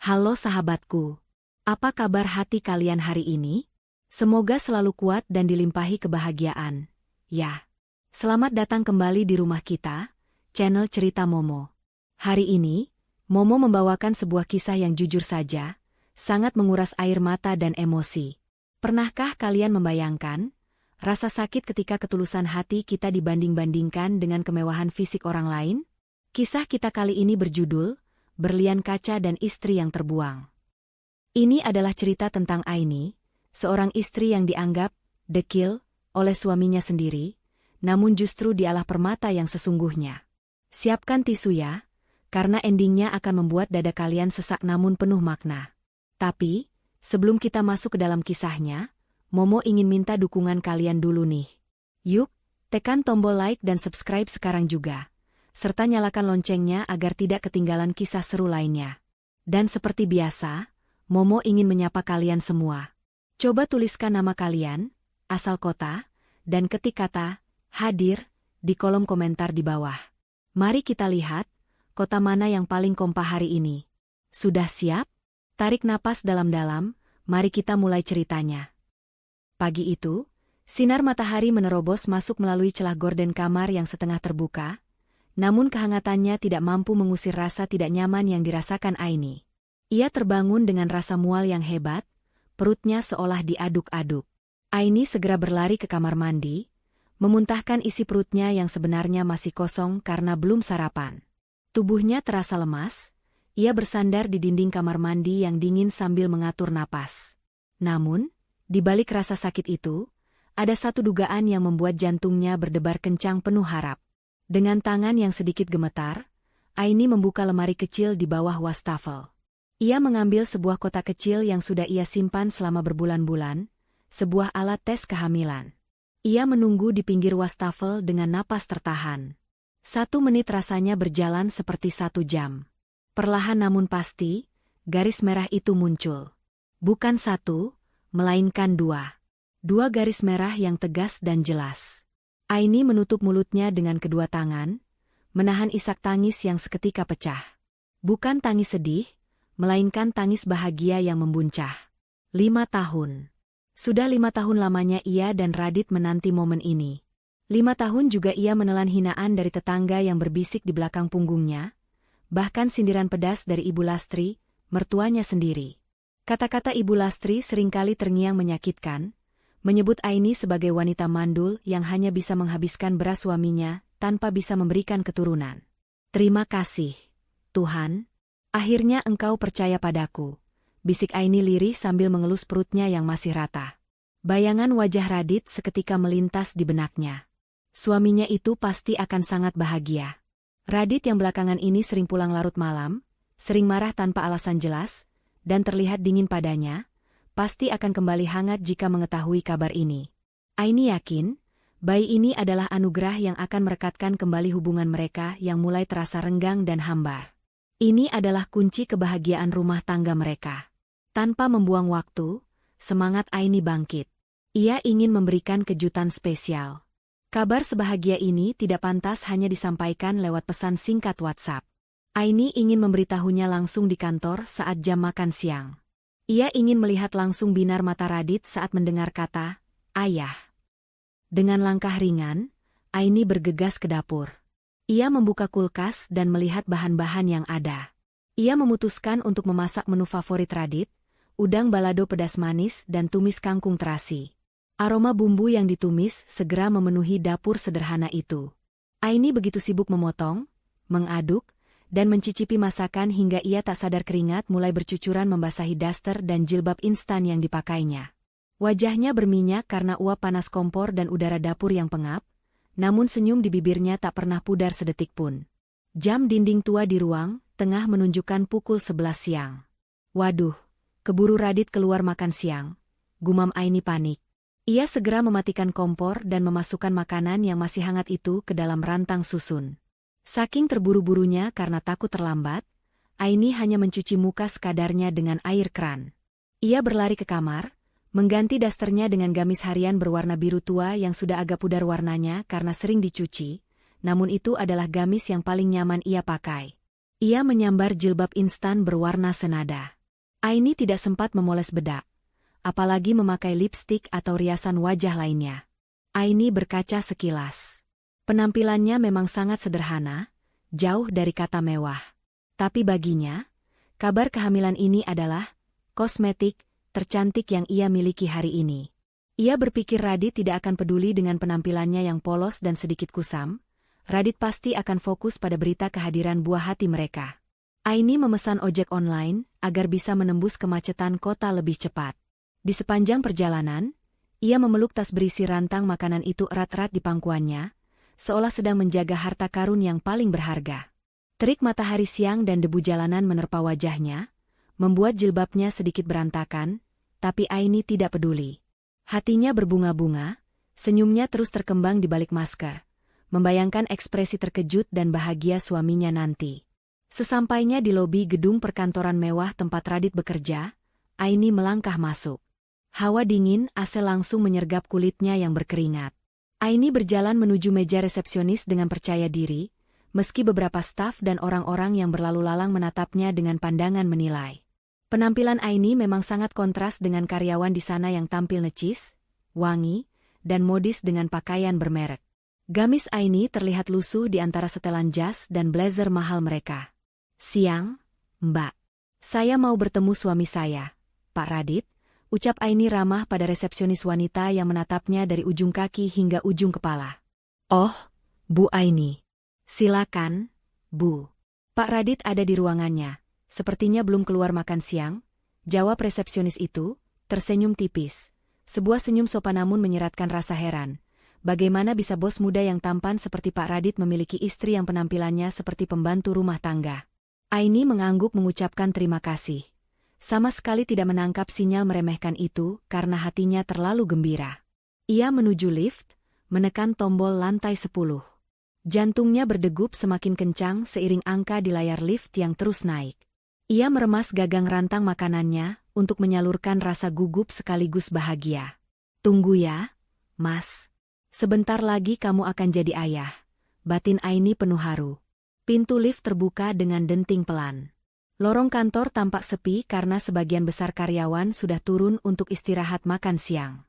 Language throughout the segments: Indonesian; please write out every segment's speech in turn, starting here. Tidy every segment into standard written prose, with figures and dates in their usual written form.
Halo sahabatku, apa kabar hati kalian hari ini? Semoga selalu kuat dan dilimpahi kebahagiaan. Ya, selamat datang kembali di rumah kita, channel Cerita Momo. Hari ini, Momo membawakan sebuah kisah yang jujur saja, sangat menguras air mata dan emosi. Pernahkah kalian membayangkan rasa sakit ketika ketulusan hati kita dibanding-bandingkan dengan kemewahan fisik orang lain? Kisah kita kali ini berjudul Berlian Kaca dan Istri yang Terbuang. Ini adalah cerita tentang Aini, seorang istri yang dianggap dekil oleh suaminya sendiri, namun justru dialah permata yang sesungguhnya. Siapkan tisu ya, karena endingnya akan membuat dada kalian sesak namun penuh makna. Tapi, sebelum kita masuk ke dalam kisahnya, Momo ingin minta dukungan kalian dulu nih. Yuk, tekan tombol like dan subscribe sekarang juga, serta nyalakan loncengnya agar tidak ketinggalan kisah seru lainnya. Dan seperti biasa, Momo ingin menyapa kalian semua. Coba tuliskan nama kalian, asal kota, dan ketik kata hadir di kolom komentar di bawah. Mari kita lihat, kota mana yang paling kompak hari ini. Sudah siap? Tarik napas dalam-dalam, mari kita mulai ceritanya. Pagi itu, sinar matahari menerobos masuk melalui celah gorden kamar yang setengah terbuka, namun kehangatannya tidak mampu mengusir rasa tidak nyaman yang dirasakan Aini. Ia terbangun dengan rasa mual yang hebat, perutnya seolah diaduk-aduk. Aini segera berlari ke kamar mandi, memuntahkan isi perutnya yang sebenarnya masih kosong karena belum sarapan. Tubuhnya terasa lemas, ia bersandar di dinding kamar mandi yang dingin sambil mengatur napas. Namun, di balik rasa sakit itu, ada satu dugaan yang membuat jantungnya berdebar kencang penuh harap. Dengan tangan yang sedikit gemetar, Aini membuka lemari kecil di bawah wastafel. Ia mengambil sebuah kotak kecil yang sudah ia simpan selama berbulan-bulan, sebuah alat tes kehamilan. Ia menunggu di pinggir wastafel dengan napas tertahan. 1 menit rasanya berjalan seperti 1 jam. Perlahan namun pasti, garis merah itu muncul. Bukan 1, melainkan 2. 2 garis merah yang tegas dan jelas. Aini menutup mulutnya dengan kedua tangan, menahan isak tangis yang seketika pecah. Bukan tangis sedih, melainkan tangis bahagia yang membuncah. 5 tahun. Sudah 5 tahun lamanya ia dan Radit menanti momen ini. 5 tahun juga ia menelan hinaan dari tetangga yang berbisik di belakang punggungnya, bahkan sindiran pedas dari Ibu Lastri, mertuanya sendiri. Kata-kata Ibu Lastri seringkali terngiang menyakitkan, menyebut Aini sebagai wanita mandul yang hanya bisa menghabiskan beras suaminya tanpa bisa memberikan keturunan. Terima kasih, Tuhan. Akhirnya engkau percaya padaku, bisik Aini lirih sambil mengelus perutnya yang masih rata. Bayangan wajah Radit seketika melintas di benaknya. Suaminya itu pasti akan sangat bahagia. Radit yang belakangan ini sering pulang larut malam, sering marah tanpa alasan jelas, dan terlihat dingin padanya, pasti akan kembali hangat jika mengetahui kabar ini. Aini yakin, bayi ini adalah anugerah yang akan merekatkan kembali hubungan mereka yang mulai terasa renggang dan hambar. Ini adalah kunci kebahagiaan rumah tangga mereka. Tanpa membuang waktu, semangat Aini bangkit. Ia ingin memberikan kejutan spesial. Kabar sebahagia ini tidak pantas hanya disampaikan lewat pesan singkat WhatsApp. Aini ingin memberitahunya langsung di kantor saat jam makan siang. Ia ingin melihat langsung binar mata Radit saat mendengar kata, "Ayah." Dengan langkah ringan, Aini bergegas ke dapur. Ia membuka kulkas dan melihat bahan-bahan yang ada. Ia memutuskan untuk memasak menu favorit Radit, udang balado pedas manis dan tumis kangkung terasi. Aroma bumbu yang ditumis segera memenuhi dapur sederhana itu. Aini begitu sibuk memotong, mengaduk, dan mencicipi masakan hingga ia tak sadar keringat mulai bercucuran membasahi daster dan jilbab instan yang dipakainya. Wajahnya berminyak karena uap panas kompor dan udara dapur yang pengap, namun senyum di bibirnya tak pernah pudar sedetik pun. Jam dinding tua di ruang tengah menunjukkan pukul 11 siang. Waduh, keburu Radit keluar makan siang, gumam Aini panik. Ia segera mematikan kompor dan memasukkan makanan yang masih hangat itu ke dalam rantang susun. Saking terburu-burunya karena takut terlambat, Aini hanya mencuci muka sekadarnya dengan air keran. Ia berlari ke kamar, mengganti dasternya dengan gamis harian berwarna biru tua yang sudah agak pudar warnanya karena sering dicuci, namun itu adalah gamis yang paling nyaman ia pakai. Ia menyambar jilbab instan berwarna senada. Aini tidak sempat memoles bedak, apalagi memakai lipstik atau riasan wajah lainnya. Aini berkaca sekilas. Penampilannya memang sangat sederhana, jauh dari kata mewah. Tapi baginya, kabar kehamilan ini adalah kosmetik tercantik yang ia miliki hari ini. Ia berpikir Radit tidak akan peduli dengan penampilannya yang polos dan sedikit kusam. Radit pasti akan fokus pada berita kehadiran buah hati mereka. Aini memesan ojek online agar bisa menembus kemacetan kota lebih cepat. Di sepanjang perjalanan, ia memeluk tas berisi rantang makanan itu erat-erat di pangkuannya, seolah sedang menjaga harta karun yang paling berharga. Terik matahari siang dan debu jalanan menerpa wajahnya, membuat jilbabnya sedikit berantakan, tapi Aini tidak peduli. Hatinya berbunga-bunga, senyumnya terus terkembang di balik masker, membayangkan ekspresi terkejut dan bahagia suaminya nanti. Sesampainya di lobi gedung perkantoran mewah tempat Radit bekerja, Aini melangkah masuk. Hawa dingin AC langsung menyergap kulitnya yang berkeringat. Aini berjalan menuju meja resepsionis dengan percaya diri, meski beberapa staf dan orang-orang yang berlalu lalang menatapnya dengan pandangan menilai. Penampilan Aini memang sangat kontras dengan karyawan di sana yang tampil necis, wangi, dan modis dengan pakaian bermerek. Gamis Aini terlihat lusuh di antara setelan jas dan blazer mahal mereka. "Siang, Mbak. Saya mau bertemu suami saya, Pak Radit," ucap Aini ramah pada resepsionis wanita yang menatapnya dari ujung kaki hingga ujung kepala. "Oh, Bu Aini. Silakan, Bu." Pak Radit ada di ruangannya. "Sepertinya belum keluar makan siang," jawab resepsionis itu, tersenyum tipis. Sebuah senyum sopan namun menyeratkan rasa heran. Bagaimana bisa bos muda yang tampan seperti Pak Radit memiliki istri yang penampilannya seperti pembantu rumah tangga? Aini mengangguk mengucapkan terima kasih. Sama sekali tidak menangkap sinyal meremehkan itu karena hatinya terlalu gembira. Ia menuju lift, menekan tombol lantai 10. Jantungnya berdegup semakin kencang seiring angka di layar lift yang terus naik. Ia meremas gagang rantang makanannya untuk menyalurkan rasa gugup sekaligus bahagia. "Tunggu ya, Mas. Sebentar lagi kamu akan jadi ayah," batin Aini penuh haru. Pintu lift terbuka dengan denting pelan. Lorong kantor tampak sepi karena sebagian besar karyawan sudah turun untuk istirahat makan siang.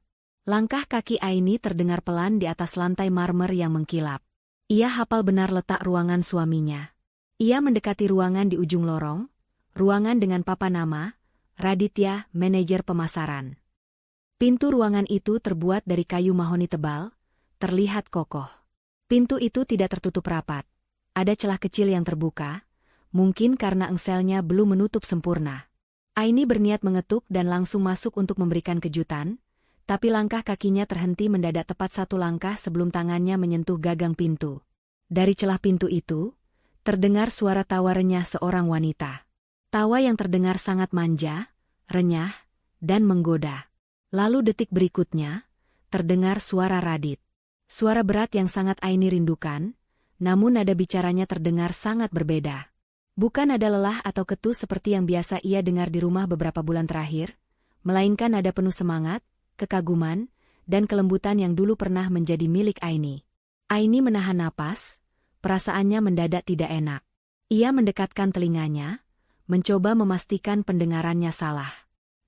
Langkah kaki Aini terdengar pelan di atas lantai marmer yang mengkilap. Ia hafal benar letak ruangan suaminya. Ia mendekati ruangan di ujung lorong, ruangan dengan papan nama, Raditya, manajer pemasaran. Pintu ruangan itu terbuat dari kayu mahoni tebal, terlihat kokoh. Pintu itu tidak tertutup rapat. Ada celah kecil yang terbuka, mungkin karena engselnya belum menutup sempurna. Aini berniat mengetuk dan langsung masuk untuk memberikan kejutan, tapi langkah kakinya terhenti mendadak tepat satu langkah sebelum tangannya menyentuh gagang pintu. Dari celah pintu itu, terdengar suara tawa renyah seorang wanita. Tawa yang terdengar sangat manja, renyah, dan menggoda. Lalu detik berikutnya, terdengar suara Radit. Suara berat yang sangat Aini rindukan, namun nada bicaranya terdengar sangat berbeda. Bukan nada lelah atau ketus seperti yang biasa ia dengar di rumah beberapa bulan terakhir, melainkan nada penuh semangat, kekaguman, dan kelembutan yang dulu pernah menjadi milik Aini. Aini menahan napas, perasaannya mendadak tidak enak. Ia mendekatkan telinganya, mencoba memastikan pendengarannya salah.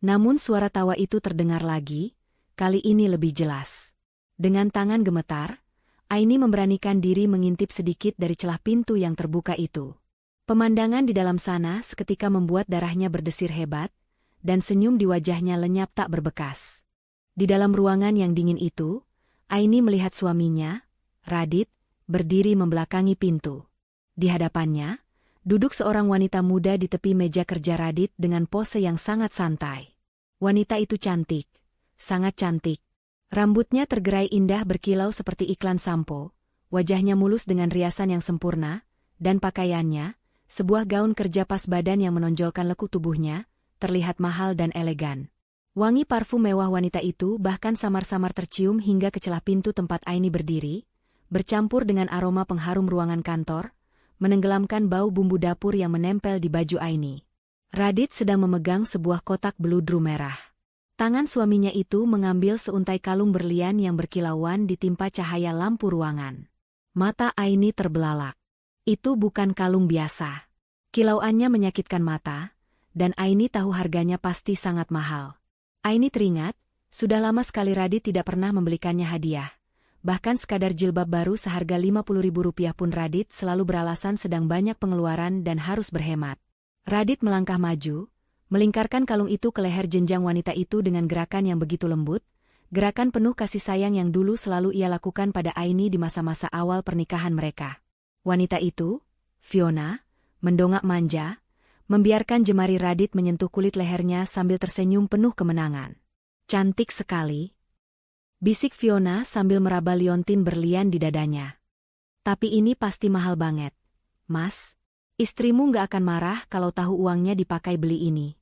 Namun suara tawa itu terdengar lagi, kali ini lebih jelas. Dengan tangan gemetar, Aini memberanikan diri mengintip sedikit dari celah pintu yang terbuka itu. Pemandangan di dalam sana seketika membuat darahnya berdesir hebat, dan senyum di wajahnya lenyap tak berbekas. Di dalam ruangan yang dingin itu, Aini melihat suaminya, Radit, berdiri membelakangi pintu. Di hadapannya, duduk seorang wanita muda di tepi meja kerja Radit dengan pose yang sangat santai. Wanita itu cantik, sangat cantik. Rambutnya tergerai indah berkilau seperti iklan sampo, wajahnya mulus dengan riasan yang sempurna, dan pakaiannya, sebuah gaun kerja pas badan yang menonjolkan lekuk tubuhnya, terlihat mahal dan elegan. Wangi parfum mewah wanita itu bahkan samar-samar tercium hingga ke celah pintu tempat Aini berdiri, bercampur dengan aroma pengharum ruangan kantor, menenggelamkan bau bumbu dapur yang menempel di baju Aini. Radit sedang memegang sebuah kotak beludru merah. Tangan suaminya itu mengambil seuntai kalung berlian yang berkilauan ditimpa cahaya lampu ruangan. Mata Aini terbelalak. Itu bukan kalung biasa. Kilauannya menyakitkan mata, dan Aini tahu harganya pasti sangat mahal. Aini teringat, sudah lama sekali Radit tidak pernah membelikannya hadiah. Bahkan sekadar jilbab baru seharga Rp50.000 pun Radit selalu beralasan sedang banyak pengeluaran dan harus berhemat. Radit melangkah maju, melingkarkan kalung itu ke leher jenjang wanita itu dengan gerakan yang begitu lembut, gerakan penuh kasih sayang yang dulu selalu ia lakukan pada Aini di masa-masa awal pernikahan mereka. Wanita itu, Fiona, mendongak manja, membiarkan jemari Radit menyentuh kulit lehernya sambil tersenyum penuh kemenangan. Cantik sekali, bisik Fiona sambil meraba liontin berlian di dadanya. Tapi ini pasti mahal banget. Mas, istrimu nggak akan marah kalau tahu uangnya dipakai beli ini.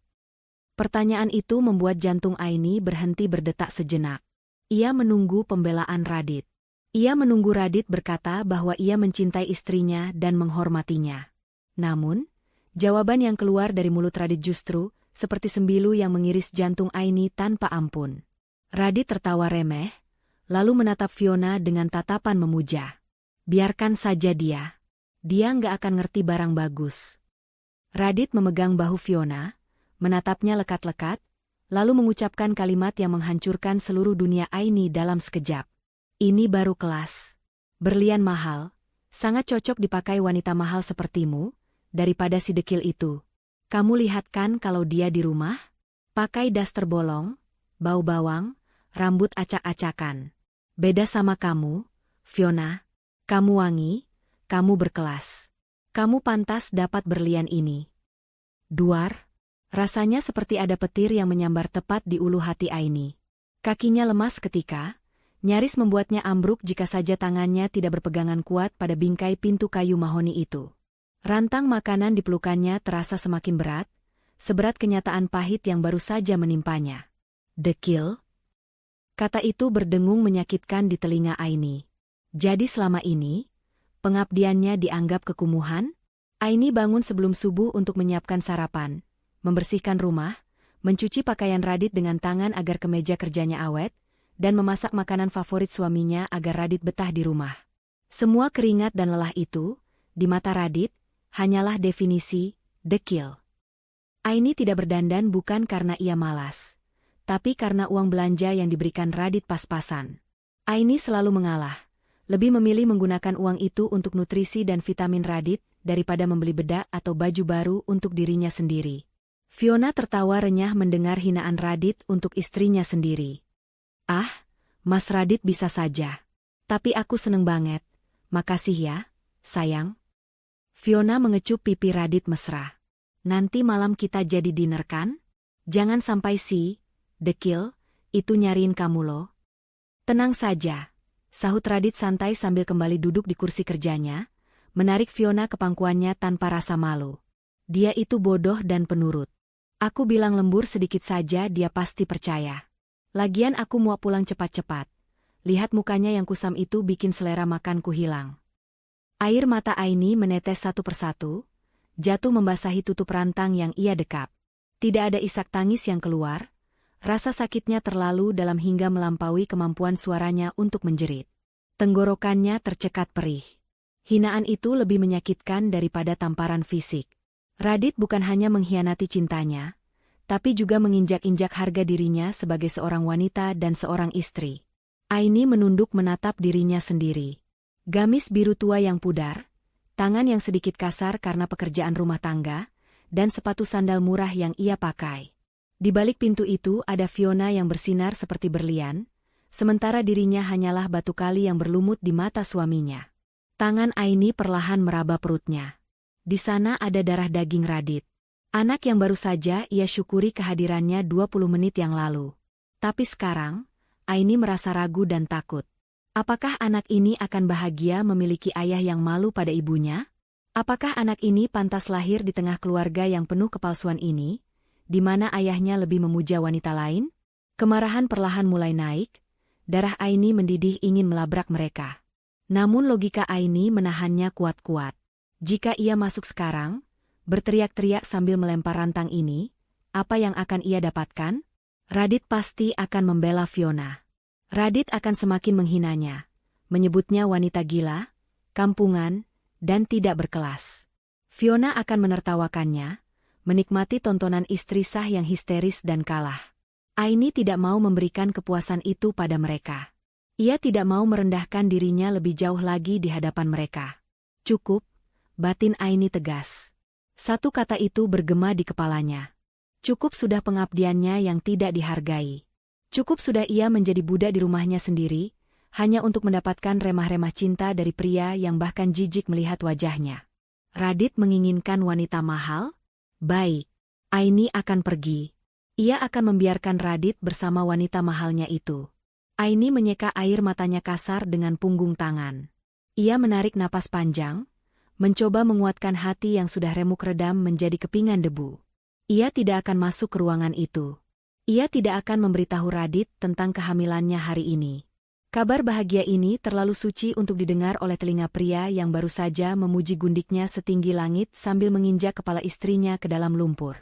Pertanyaan itu membuat jantung Aini berhenti berdetak sejenak. Ia menunggu pembelaan Radit. Ia menunggu Radit berkata bahwa ia mencintai istrinya dan menghormatinya. Namun, jawaban yang keluar dari mulut Radit justru seperti sembilu yang mengiris jantung Aini tanpa ampun. Radit tertawa remeh, lalu menatap Fiona dengan tatapan memuja. Biarkan saja dia. Dia nggak akan ngerti barang bagus. Radit memegang bahu Fiona, menatapnya lekat-lekat, lalu mengucapkan kalimat yang menghancurkan seluruh dunia Aini dalam sekejap. Ini baru kelas. Berlian mahal, sangat cocok dipakai wanita mahal sepertimu, daripada si dekil itu. Kamu lihat kan kalau dia di rumah? Pakai daster bolong, bau bawang, rambut acak-acakan. Beda sama kamu, Fiona. Kamu wangi, kamu berkelas. Kamu pantas dapat berlian ini. Duar. Rasanya seperti ada petir yang menyambar tepat di ulu hati Aini. Kakinya lemas ketika, nyaris membuatnya ambruk jika saja tangannya tidak berpegangan kuat pada bingkai pintu kayu mahoni itu. Rantang makanan di pelukannya terasa semakin berat, seberat kenyataan pahit yang baru saja menimpanya. Dekil. Kata itu berdengung menyakitkan di telinga Aini. Jadi selama ini, pengabdiannya dianggap kekumuhan? Aini bangun sebelum subuh untuk menyiapkan sarapan, membersihkan rumah, mencuci pakaian Radit dengan tangan agar kemeja kerjanya awet, dan memasak makanan favorit suaminya agar Radit betah di rumah. Semua keringat dan lelah itu, di mata Radit, hanyalah definisi dekil. Aini tidak berdandan bukan karena ia malas, tapi karena uang belanja yang diberikan Radit pas-pasan. Aini selalu mengalah, lebih memilih menggunakan uang itu untuk nutrisi dan vitamin Radit daripada membeli bedak atau baju baru untuk dirinya sendiri. Fiona tertawa renyah mendengar hinaan Radit untuk istrinya sendiri. Ah, Mas Radit bisa saja. Tapi aku seneng banget. Makasih ya, sayang. Fiona mengecup pipi Radit mesra. Nanti malam kita jadi dinner kan? Jangan sampai si dekil itu nyariin kamu loh. Tenang saja, sahut Radit santai sambil kembali duduk di kursi kerjanya, menarik Fiona ke pangkuannya tanpa rasa malu. Dia itu bodoh dan penurut. Aku bilang lembur sedikit saja dia pasti percaya. Lagian aku mau pulang cepat-cepat. Lihat mukanya yang kusam itu bikin selera makanku hilang. Air mata Aini menetes satu persatu, jatuh membasahi tutup rantang yang ia dekap. Tidak ada isak tangis yang keluar, rasa sakitnya terlalu dalam hingga melampaui kemampuan suaranya untuk menjerit. Tenggorokannya tercekat perih. Hinaan itu lebih menyakitkan daripada tamparan fisik. Radit bukan hanya mengkhianati cintanya, tapi juga menginjak-injak harga dirinya sebagai seorang wanita dan seorang istri. Aini menunduk menatap dirinya sendiri. Gamis biru tua yang pudar, tangan yang sedikit kasar karena pekerjaan rumah tangga, dan sepatu sandal murah yang ia pakai. Di balik pintu itu ada Fiona yang bersinar seperti berlian, sementara dirinya hanyalah batu kali yang berlumut di mata suaminya. Tangan Aini perlahan meraba perutnya. Di sana ada darah daging Radit. Anak yang baru saja ia syukuri kehadirannya 20 menit yang lalu. Tapi sekarang, Aini merasa ragu dan takut. Apakah anak ini akan bahagia memiliki ayah yang malu pada ibunya? Apakah anak ini pantas lahir di tengah keluarga yang penuh kepalsuan ini, di mana ayahnya lebih memuja wanita lain? Kemarahan perlahan mulai naik, darah Aini mendidih ingin melabrak mereka. Namun logika Aini menahannya kuat-kuat. Jika ia masuk sekarang, berteriak-teriak sambil melempar rantang ini, apa yang akan ia dapatkan? Radit pasti akan membela Fiona. Radit akan semakin menghinanya, menyebutnya wanita gila, kampungan, dan tidak berkelas. Fiona akan menertawakannya, menikmati tontonan istri sah yang histeris dan kalah. Aini tidak mau memberikan kepuasan itu pada mereka. Ia tidak mau merendahkan dirinya lebih jauh lagi di hadapan mereka. Cukup, batin Aini tegas. Satu kata itu bergema di kepalanya. Cukup sudah pengabdiannya yang tidak dihargai. Cukup sudah ia menjadi budak di rumahnya sendiri, hanya untuk mendapatkan remah-remah cinta dari pria yang bahkan jijik melihat wajahnya. Radit menginginkan wanita mahal? Baik, Aini akan pergi. Ia akan membiarkan Radit bersama wanita mahalnya itu. Aini menyeka air matanya kasar dengan punggung tangan. Ia menarik napas panjang, mencoba menguatkan hati yang sudah remuk redam menjadi kepingan debu. Ia tidak akan masuk ke ruangan itu. Ia tidak akan memberitahu Radit tentang kehamilannya hari ini. Kabar bahagia ini terlalu suci untuk didengar oleh telinga pria yang baru saja memuji gundiknya setinggi langit sambil menginjak kepala istrinya ke dalam lumpur.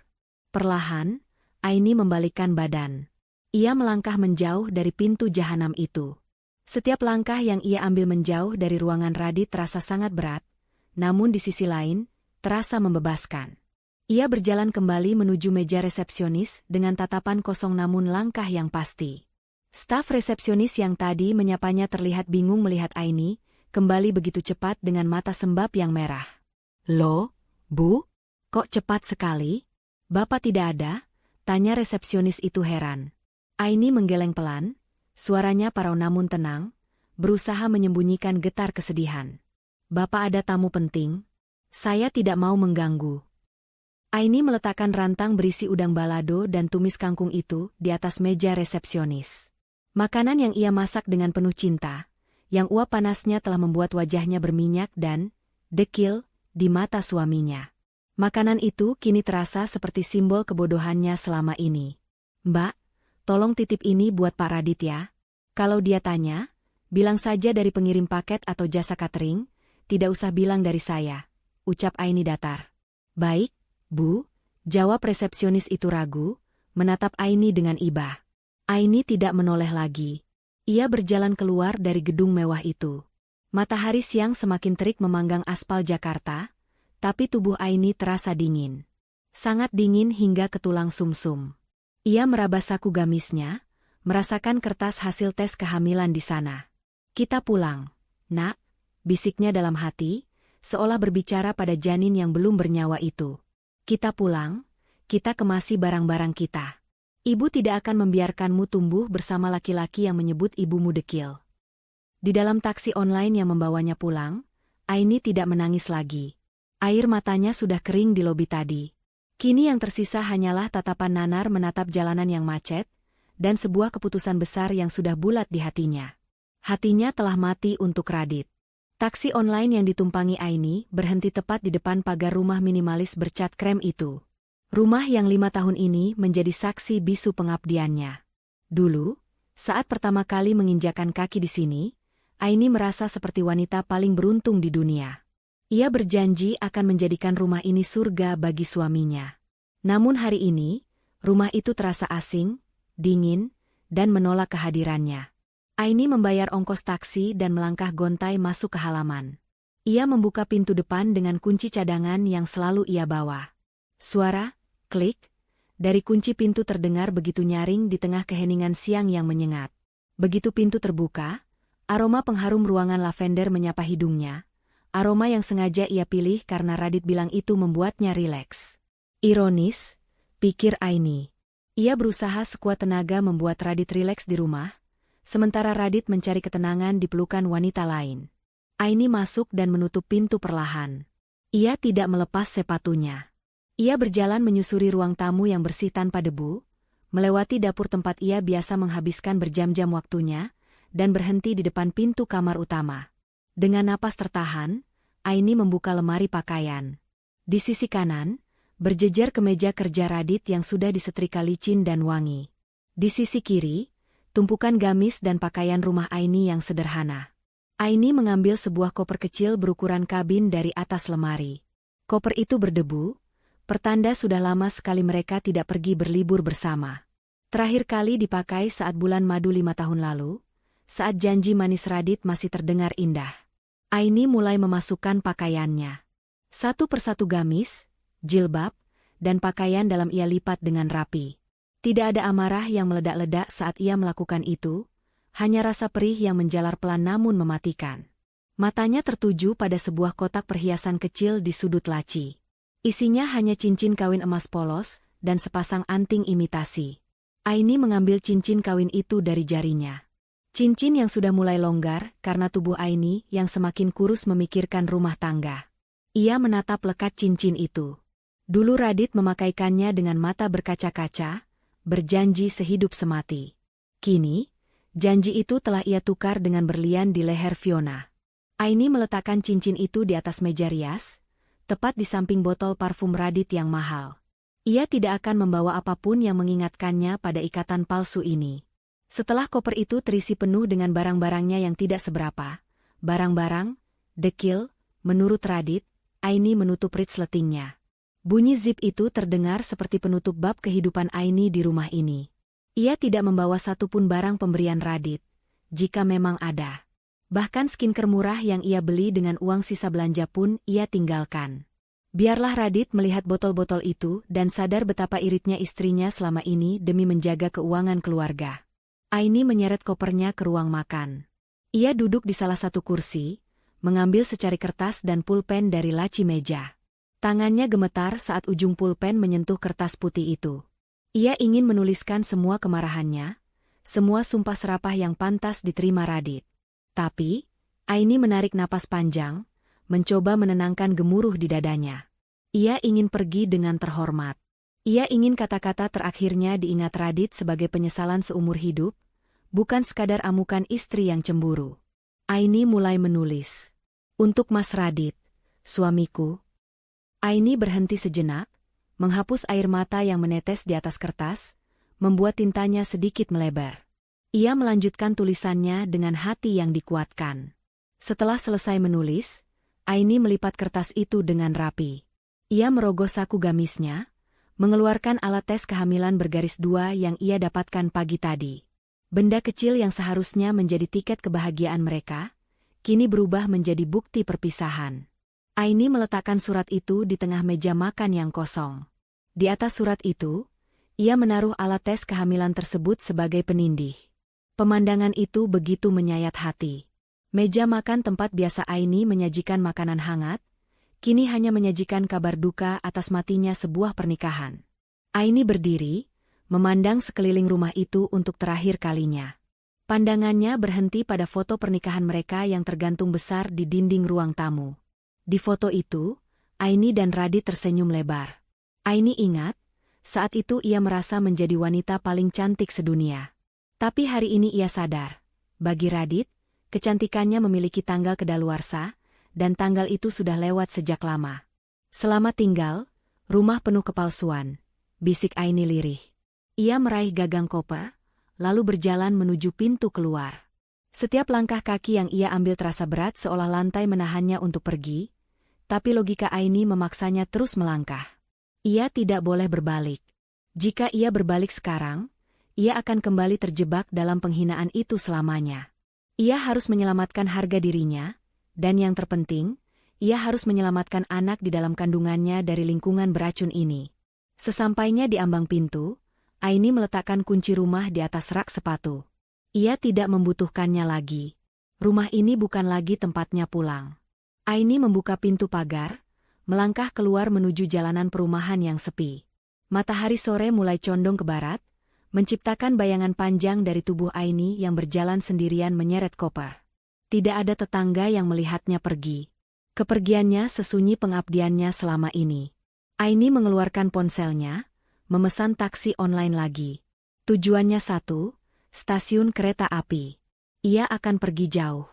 Perlahan, Aini membalikkan badan. Ia melangkah menjauh dari pintu jahanam itu. Setiap langkah yang ia ambil menjauh dari ruangan Radit terasa sangat berat, namun di sisi lain, terasa membebaskan. Ia berjalan kembali menuju meja resepsionis dengan tatapan kosong namun langkah yang pasti. Staf resepsionis yang tadi menyapanya terlihat bingung melihat Aini, kembali begitu cepat dengan mata sembab yang merah. "Loh, Bu? Kok cepat sekali? Bapak tidak ada?" tanya resepsionis itu heran. Aini menggeleng pelan, suaranya parau namun tenang, berusaha menyembunyikan getar kesedihan. "Bapak ada tamu penting. Saya tidak mau mengganggu." Aini meletakkan rantang berisi udang balado dan tumis kangkung itu di atas meja resepsionis. Makanan yang ia masak dengan penuh cinta, yang uap panasnya telah membuat wajahnya berminyak dan dekil di mata suaminya. Makanan itu kini terasa seperti simbol kebodohannya selama ini. "Mbak, tolong titip ini buat Pak Radit ya. Kalau dia tanya, bilang saja dari pengirim paket atau jasa catering, tidak usah bilang dari saya," ucap Aini datar. "Baik, Bu," jawab resepsionis itu ragu, menatap Aini dengan iba. Aini tidak menoleh lagi. Ia berjalan keluar dari gedung mewah itu. Matahari siang semakin terik memanggang aspal Jakarta, tapi tubuh Aini terasa dingin. Sangat dingin hingga ke tulang sumsum. Ia meraba saku gamisnya, merasakan kertas hasil tes kehamilan di sana. "Kita pulang, Nak," bisiknya dalam hati, seolah berbicara pada janin yang belum bernyawa itu. "Kita pulang, kita kemasi barang-barang kita. Ibu tidak akan membiarkanmu tumbuh bersama laki-laki yang menyebut ibumu dekil." Di dalam taksi online yang membawanya pulang, Aini tidak menangis lagi. Air matanya sudah kering di lobi tadi. Kini yang tersisa hanyalah tatapan nanar menatap jalanan yang macet, dan sebuah keputusan besar yang sudah bulat di hatinya. Hatinya telah mati untuk Radit. Taksi online yang ditumpangi Aini berhenti tepat di depan pagar rumah minimalis bercat krem itu. Rumah yang 5 tahun ini menjadi saksi bisu pengabdiannya. Dulu, saat pertama kali menginjakan kaki di sini, Aini merasa seperti wanita paling beruntung di dunia. Ia berjanji akan menjadikan rumah ini surga bagi suaminya. Namun hari ini, rumah itu terasa asing, dingin, dan menolak kehadirannya. Aini membayar ongkos taksi dan melangkah gontai masuk ke halaman. Ia membuka pintu depan dengan kunci cadangan yang selalu ia bawa. Suara, klik, dari kunci pintu terdengar begitu nyaring di tengah keheningan siang yang menyengat. Begitu pintu terbuka, aroma pengharum ruangan lavender menyapa hidungnya. Aroma yang sengaja ia pilih karena Radit bilang itu membuatnya rileks. Ironis, pikir Aini. Ia berusaha sekuat tenaga membuat Radit rileks di rumah, sementara Radit mencari ketenangan di pelukan wanita lain. Aini masuk dan menutup pintu perlahan. Ia tidak melepas sepatunya. Ia berjalan menyusuri ruang tamu yang bersih tanpa debu, melewati dapur tempat ia biasa menghabiskan berjam-jam waktunya, dan berhenti di depan pintu kamar utama. Dengan napas tertahan, Aini membuka lemari pakaian. Di sisi kanan, berjejer kemeja kerja Radit yang sudah disetrika licin dan wangi. Di sisi kiri, tumpukan gamis dan pakaian rumah Aini yang sederhana. Aini mengambil sebuah koper kecil berukuran kabin dari atas lemari. Koper itu berdebu, pertanda sudah lama sekali mereka tidak pergi berlibur bersama. Terakhir kali dipakai saat bulan madu 5 tahun lalu, saat janji manis Radit masih terdengar indah. Aini mulai memasukkan pakaiannya. Satu persatu gamis, jilbab, dan pakaian dalam ia lipat dengan rapi. Tidak ada amarah yang meledak-ledak saat ia melakukan itu, hanya rasa perih yang menjalar pelan namun mematikan. Matanya tertuju pada sebuah kotak perhiasan kecil di sudut laci. Isinya hanya cincin kawin emas polos dan sepasang anting imitasi. Aini mengambil cincin kawin itu dari jarinya. Cincin yang sudah mulai longgar karena tubuh Aini yang semakin kurus memikirkan rumah tangga. Ia menatap lekat cincin itu. Dulu Radit memakaikannya dengan mata berkaca-kaca, berjanji sehidup semati. Kini, janji itu telah ia tukar dengan berlian di leher Fiona. Aini meletakkan cincin itu di atas meja rias, tepat di samping botol parfum Radit yang mahal. Ia tidak akan membawa apapun yang mengingatkannya pada ikatan palsu ini. Setelah koper itu terisi penuh dengan barang-barangnya yang tidak seberapa, barang-barang, dekil, menurut Radit, Aini menutup resletingnya. Bunyi zip itu terdengar seperti penutup bab kehidupan Aini di rumah ini. Ia tidak membawa satupun barang pemberian Radit, jika memang ada. Bahkan skincare murah yang ia beli dengan uang sisa belanja pun ia tinggalkan. Biarlah Radit melihat botol-botol itu dan sadar betapa iritnya istrinya selama ini demi menjaga keuangan keluarga. Aini menyeret kopernya ke ruang makan. Ia duduk di salah satu kursi, mengambil secari kertas dan pulpen dari laci meja. Tangannya gemetar saat ujung pulpen menyentuh kertas putih itu. Ia ingin menuliskan semua kemarahannya, semua sumpah serapah yang pantas diterima Radit. Tapi, Aini menarik napas panjang, mencoba menenangkan gemuruh di dadanya. Ia ingin pergi dengan terhormat. Ia ingin kata-kata terakhirnya diingat Radit sebagai penyesalan seumur hidup, bukan sekadar amukan istri yang cemburu. Aini mulai menulis. Untuk Mas Radit, suamiku. Aini berhenti sejenak, menghapus air mata yang menetes di atas kertas, membuat tintanya sedikit melebar. Ia melanjutkan tulisannya dengan hati yang dikuatkan. Setelah selesai menulis, Aini melipat kertas itu dengan rapi. Ia merogoh saku gamisnya, mengeluarkan alat tes kehamilan bergaris 2 yang ia dapatkan pagi tadi. Benda kecil yang seharusnya menjadi tiket kebahagiaan mereka, kini berubah menjadi bukti perpisahan. Aini meletakkan surat itu di tengah meja makan yang kosong. Di atas surat itu, ia menaruh alat tes kehamilan tersebut sebagai penindih. Pemandangan itu begitu menyayat hati. Meja makan tempat biasa Aini menyajikan makanan hangat, kini hanya menyajikan kabar duka atas matinya sebuah pernikahan. Aini berdiri, memandang sekeliling rumah itu untuk terakhir kalinya. Pandangannya berhenti pada foto pernikahan mereka yang tergantung besar di dinding ruang tamu. Di foto itu, Aini dan Radit tersenyum lebar. Aini ingat, saat itu ia merasa menjadi wanita paling cantik sedunia. Tapi hari ini ia sadar, bagi Radit, kecantikannya memiliki tanggal kedaluarsa, dan tanggal itu sudah lewat sejak lama. Selamat tinggal, rumah penuh kepalsuan, bisik Aini lirih. Ia meraih gagang koper, lalu berjalan menuju pintu keluar. Setiap langkah kaki yang ia ambil terasa berat seolah lantai menahannya untuk pergi, tapi logika Aini memaksanya terus melangkah. Ia tidak boleh berbalik. Jika ia berbalik sekarang, ia akan kembali terjebak dalam penghinaan itu selamanya. Ia harus menyelamatkan harga dirinya, dan yang terpenting, ia harus menyelamatkan anak di dalam kandungannya dari lingkungan beracun ini. Sesampainya di ambang pintu, Aini meletakkan kunci rumah di atas rak sepatu. Ia tidak membutuhkannya lagi. Rumah ini bukan lagi tempatnya pulang. Aini membuka pintu pagar, melangkah keluar menuju jalanan perumahan yang sepi. Matahari sore mulai condong ke barat, menciptakan bayangan panjang dari tubuh Aini yang berjalan sendirian menyeret koper. Tidak ada tetangga yang melihatnya pergi. Kepergiannya sesunyi pengabdiannya selama ini. Aini mengeluarkan ponselnya, memesan taksi online lagi. Tujuannya satu, stasiun kereta api. Ia akan pergi jauh.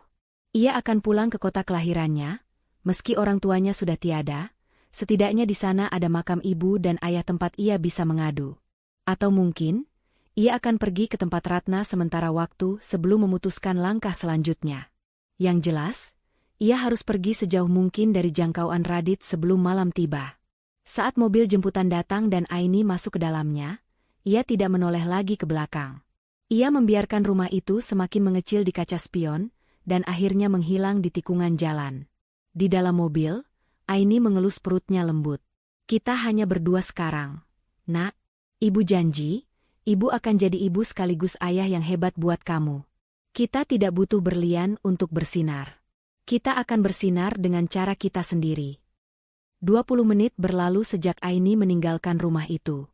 Ia akan pulang ke kota kelahirannya, meski orang tuanya sudah tiada, setidaknya di sana ada makam ibu dan ayah tempat ia bisa mengadu. Atau mungkin, ia akan pergi ke tempat Ratna sementara waktu sebelum memutuskan langkah selanjutnya. Yang jelas, ia harus pergi sejauh mungkin dari jangkauan Radit sebelum malam tiba. Saat mobil jemputan datang dan Aini masuk ke dalamnya, ia tidak menoleh lagi ke belakang. Ia membiarkan rumah itu semakin mengecil di kaca spion, dan akhirnya menghilang di tikungan jalan. Di dalam mobil, Aini mengelus perutnya lembut. Kita hanya berdua sekarang. Nak, ibu janji, ibu akan jadi ibu sekaligus ayah yang hebat buat kamu. Kita tidak butuh berlian untuk bersinar. Kita akan bersinar dengan cara kita sendiri. 20 menit berlalu sejak Aini meninggalkan rumah itu.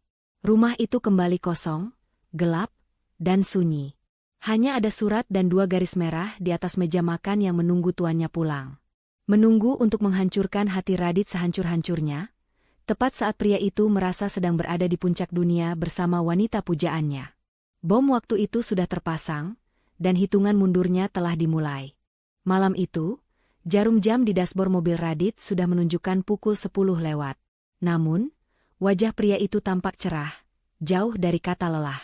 Rumah itu kembali kosong, gelap, dan sunyi. Hanya ada surat dan 2 garis merah di atas meja makan yang menunggu tuannya pulang. Menunggu untuk menghancurkan hati Radit sehancur-hancurnya, tepat saat pria itu merasa sedang berada di puncak dunia bersama wanita pujaannya. Bom waktu itu sudah terpasang, dan hitungan mundurnya telah dimulai. Malam itu, jarum jam di dashboard mobil Radit sudah menunjukkan pukul 10 lewat. Namun, wajah pria itu tampak cerah, jauh dari kata lelah.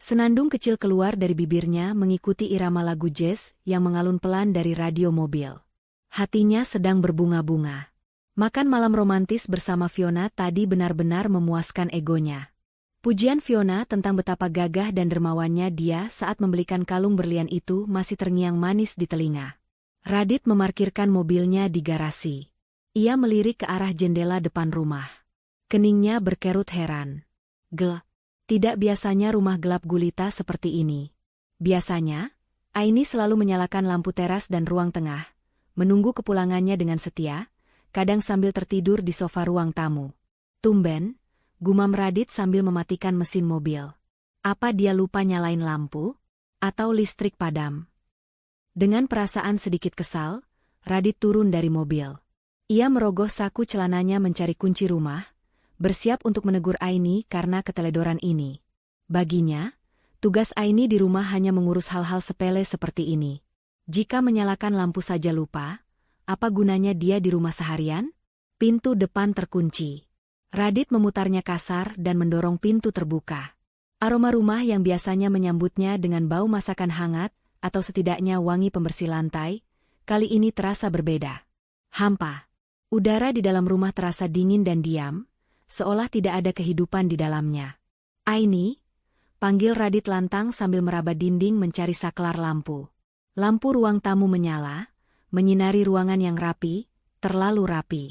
Senandung kecil keluar dari bibirnya mengikuti irama lagu jazz yang mengalun pelan dari radio mobil. Hatinya sedang berbunga-bunga. Makan malam romantis bersama Fiona tadi benar-benar memuaskan egonya. Pujian Fiona tentang betapa gagah dan dermawannya dia saat membelikan kalung berlian itu masih terngiang manis di telinga. Radit memarkirkan mobilnya di garasi. Ia melirik ke arah jendela depan rumah. Keningnya berkerut heran. Tidak biasanya rumah gelap gulita seperti ini. Biasanya, Aini selalu menyalakan lampu teras dan ruang tengah, menunggu kepulangannya dengan setia, kadang sambil tertidur di sofa ruang tamu. Tumben, gumam Radit sambil mematikan mesin mobil. Apa dia lupa nyalain lampu? Atau listrik padam? Dengan perasaan sedikit kesal, Radit turun dari mobil. Ia merogoh saku celananya mencari kunci rumah, bersiap untuk menegur Aini karena keteledoran ini. Baginya, tugas Aini di rumah hanya mengurus hal-hal sepele seperti ini. Jika menyalakan lampu saja lupa, apa gunanya dia di rumah seharian? Pintu depan terkunci. Radit memutarnya kasar dan mendorong pintu terbuka. Aroma rumah yang biasanya menyambutnya dengan bau masakan hangat, atau setidaknya wangi pembersih lantai, kali ini terasa berbeda. Hampa. Udara di dalam rumah terasa dingin dan diam, seolah tidak ada kehidupan di dalamnya. Aini, panggil Radit lantang sambil meraba dinding mencari saklar lampu. Lampu ruang tamu menyala, menyinari ruangan yang rapi, terlalu rapi.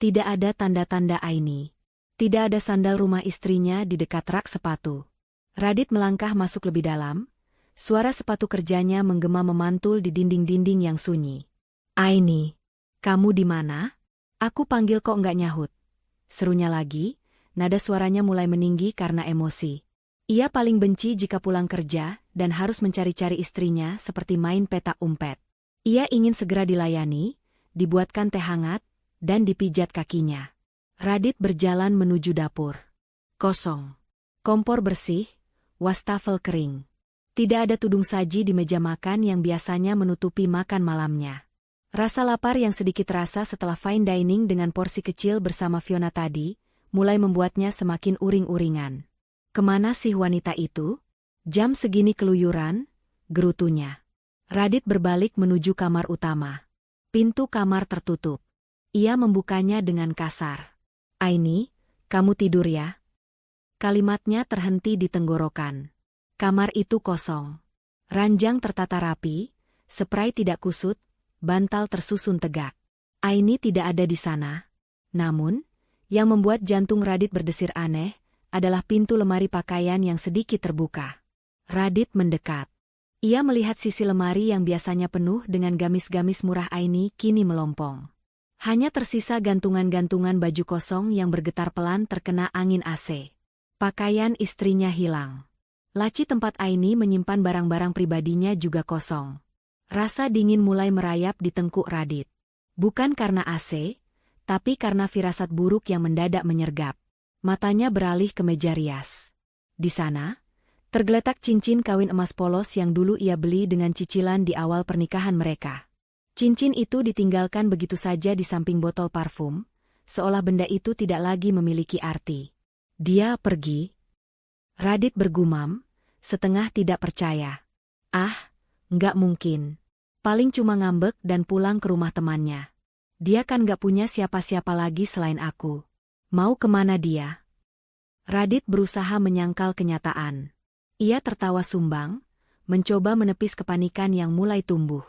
Tidak ada tanda-tanda Aini. Tidak ada sandal rumah istrinya di dekat rak sepatu. Radit melangkah masuk lebih dalam, suara sepatu kerjanya menggema memantul di dinding-dinding yang sunyi. Aini, kamu di mana? Aku panggil kok nggak nyahut. Serunya lagi, nada suaranya mulai meninggi karena emosi. Ia paling benci jika pulang kerja dan harus mencari-cari istrinya seperti main petak umpet. Ia ingin segera dilayani, dibuatkan teh hangat, dan dipijat kakinya. Radit berjalan menuju dapur. Kosong. Kompor bersih, wastafel kering. Tidak ada tudung saji di meja makan yang biasanya menutupi makan malamnya. Rasa lapar yang sedikit terasa setelah fine dining dengan porsi kecil bersama Fiona tadi, mulai membuatnya semakin uring-uringan. Kemana sih wanita itu? Jam segini keluyuran, gerutunya. Radit berbalik menuju kamar utama. Pintu kamar tertutup. Ia membukanya dengan kasar. Aini, kamu tidur ya? Kalimatnya terhenti di tenggorokan. Kamar itu kosong. Ranjang tertata rapi, spray tidak kusut, bantal tersusun tegak. Aini tidak ada di sana. Namun, yang membuat jantung Radit berdesir aneh, adalah pintu lemari pakaian yang sedikit terbuka. Radit mendekat. Ia melihat sisi lemari yang biasanya penuh dengan gamis-gamis murah Aini kini melompong. Hanya tersisa gantungan-gantungan baju kosong yang bergetar pelan terkena angin AC. Pakaian istrinya hilang. Laci tempat Aini menyimpan barang-barang pribadinya juga kosong. Rasa dingin mulai merayap di tengkuk Radit. Bukan karena AC, tapi karena firasat buruk yang mendadak menyergap. Matanya beralih ke meja rias. Di sana, tergeletak cincin kawin emas polos yang dulu ia beli dengan cicilan di awal pernikahan mereka. Cincin itu ditinggalkan begitu saja di samping botol parfum, seolah benda itu tidak lagi memiliki arti. Dia pergi. Radit bergumam, setengah tidak percaya. Nggak mungkin. Paling cuma ngambek dan pulang ke rumah temannya. Dia kan nggak punya siapa-siapa lagi selain aku. Mau kemana dia? Radit berusaha menyangkal kenyataan. Ia tertawa sumbang, mencoba menepis kepanikan yang mulai tumbuh.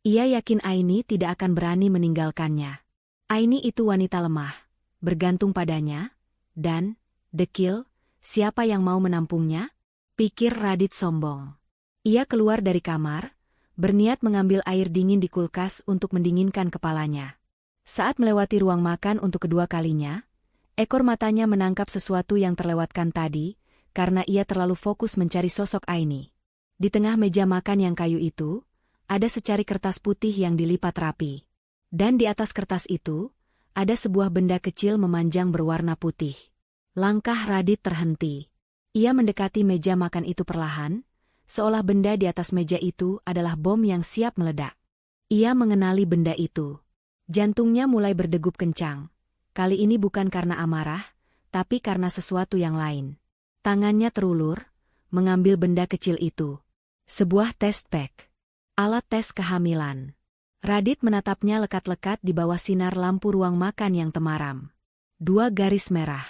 Ia yakin Aini tidak akan berani meninggalkannya. Aini itu wanita lemah, bergantung padanya, dan, dekil, siapa yang mau menampungnya? Pikir Radit sombong. Ia keluar dari kamar, berniat mengambil air dingin di kulkas untuk mendinginkan kepalanya. Saat melewati ruang makan untuk kedua kalinya, ekor matanya menangkap sesuatu yang terlewatkan tadi, karena ia terlalu fokus mencari sosok Aini. Di tengah meja makan yang kayu itu, ada secari kertas putih yang dilipat rapi. Dan di atas kertas itu, ada sebuah benda kecil memanjang berwarna putih. Langkah Radit terhenti. Ia mendekati meja makan itu perlahan, seolah benda di atas meja itu adalah bom yang siap meledak. Ia mengenali benda itu. Jantungnya mulai berdegup kencang. Kali ini bukan karena amarah, tapi karena sesuatu yang lain. Tangannya terulur, mengambil benda kecil itu. Sebuah test pack. Alat tes kehamilan. Radit menatapnya lekat-lekat di bawah sinar lampu ruang makan yang temaram. 2 garis merah.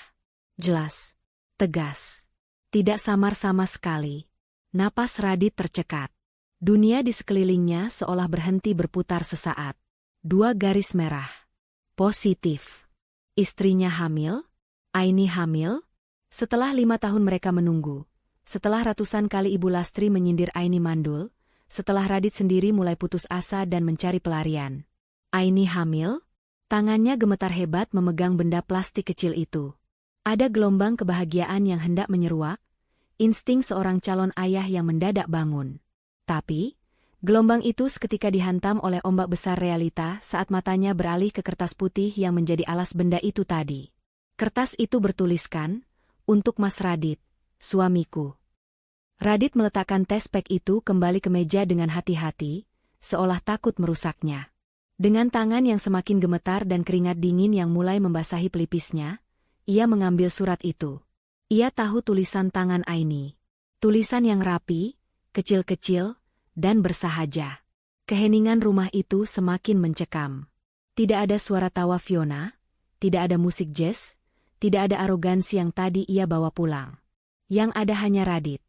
Jelas. Tegas. Tidak samar sama sekali. Napas Radit tercekat. Dunia di sekelilingnya seolah berhenti berputar sesaat. 2 garis merah. Positif. Istrinya hamil? Aini hamil? Setelah 5 tahun mereka menunggu. Setelah ratusan kali Ibu Lastri menyindir Aini mandul. Setelah Radit sendiri mulai putus asa dan mencari pelarian. Aini hamil? Tangannya gemetar hebat memegang benda plastik kecil itu. Ada gelombang kebahagiaan yang hendak menyeruak, insting seorang calon ayah yang mendadak bangun. Tapi, gelombang itu seketika dihantam oleh ombak besar realita saat matanya beralih ke kertas putih yang menjadi alas benda itu tadi. Kertas itu bertuliskan, "Untuk Mas Radit, suamiku." Radit meletakkan test pack itu kembali ke meja dengan hati-hati, seolah takut merusaknya. Dengan tangan yang semakin gemetar dan keringat dingin yang mulai membasahi pelipisnya, ia mengambil surat itu. Ia tahu tulisan tangan Aini. Tulisan yang rapi, kecil-kecil, dan bersahaja. Keheningan rumah itu semakin mencekam. Tidak ada suara tawa Fiona, tidak ada musik jazz, tidak ada arogansi yang tadi ia bawa pulang. Yang ada hanya Radit.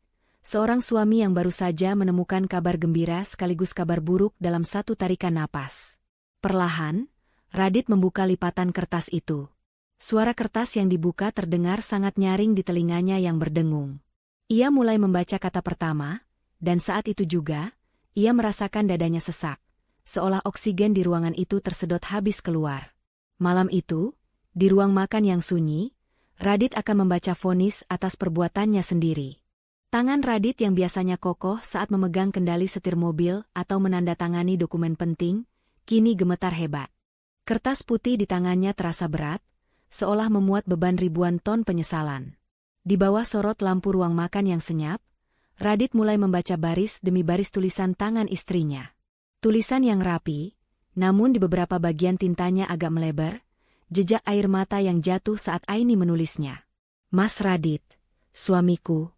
Seorang suami yang baru saja menemukan kabar gembira sekaligus kabar buruk dalam satu tarikan napas. Perlahan, Radit membuka lipatan kertas itu. Suara kertas yang dibuka terdengar sangat nyaring di telinganya yang berdengung. Ia mulai membaca kata pertama, dan saat itu juga, ia merasakan dadanya sesak, seolah oksigen di ruangan itu tersedot habis keluar. Malam itu, di ruang makan yang sunyi, Radit akan membaca vonis atas perbuatannya sendiri. Tangan Radit yang biasanya kokoh saat memegang kendali setir mobil atau menandatangani dokumen penting, kini gemetar hebat. Kertas putih di tangannya terasa berat, seolah memuat beban ribuan ton penyesalan. Di bawah sorot lampu ruang makan yang senyap, Radit mulai membaca baris demi baris tulisan tangan istrinya. Tulisan yang rapi, namun di beberapa bagian tintanya agak melebar, jejak air mata yang jatuh saat Aini menulisnya. Mas Radit, suamiku.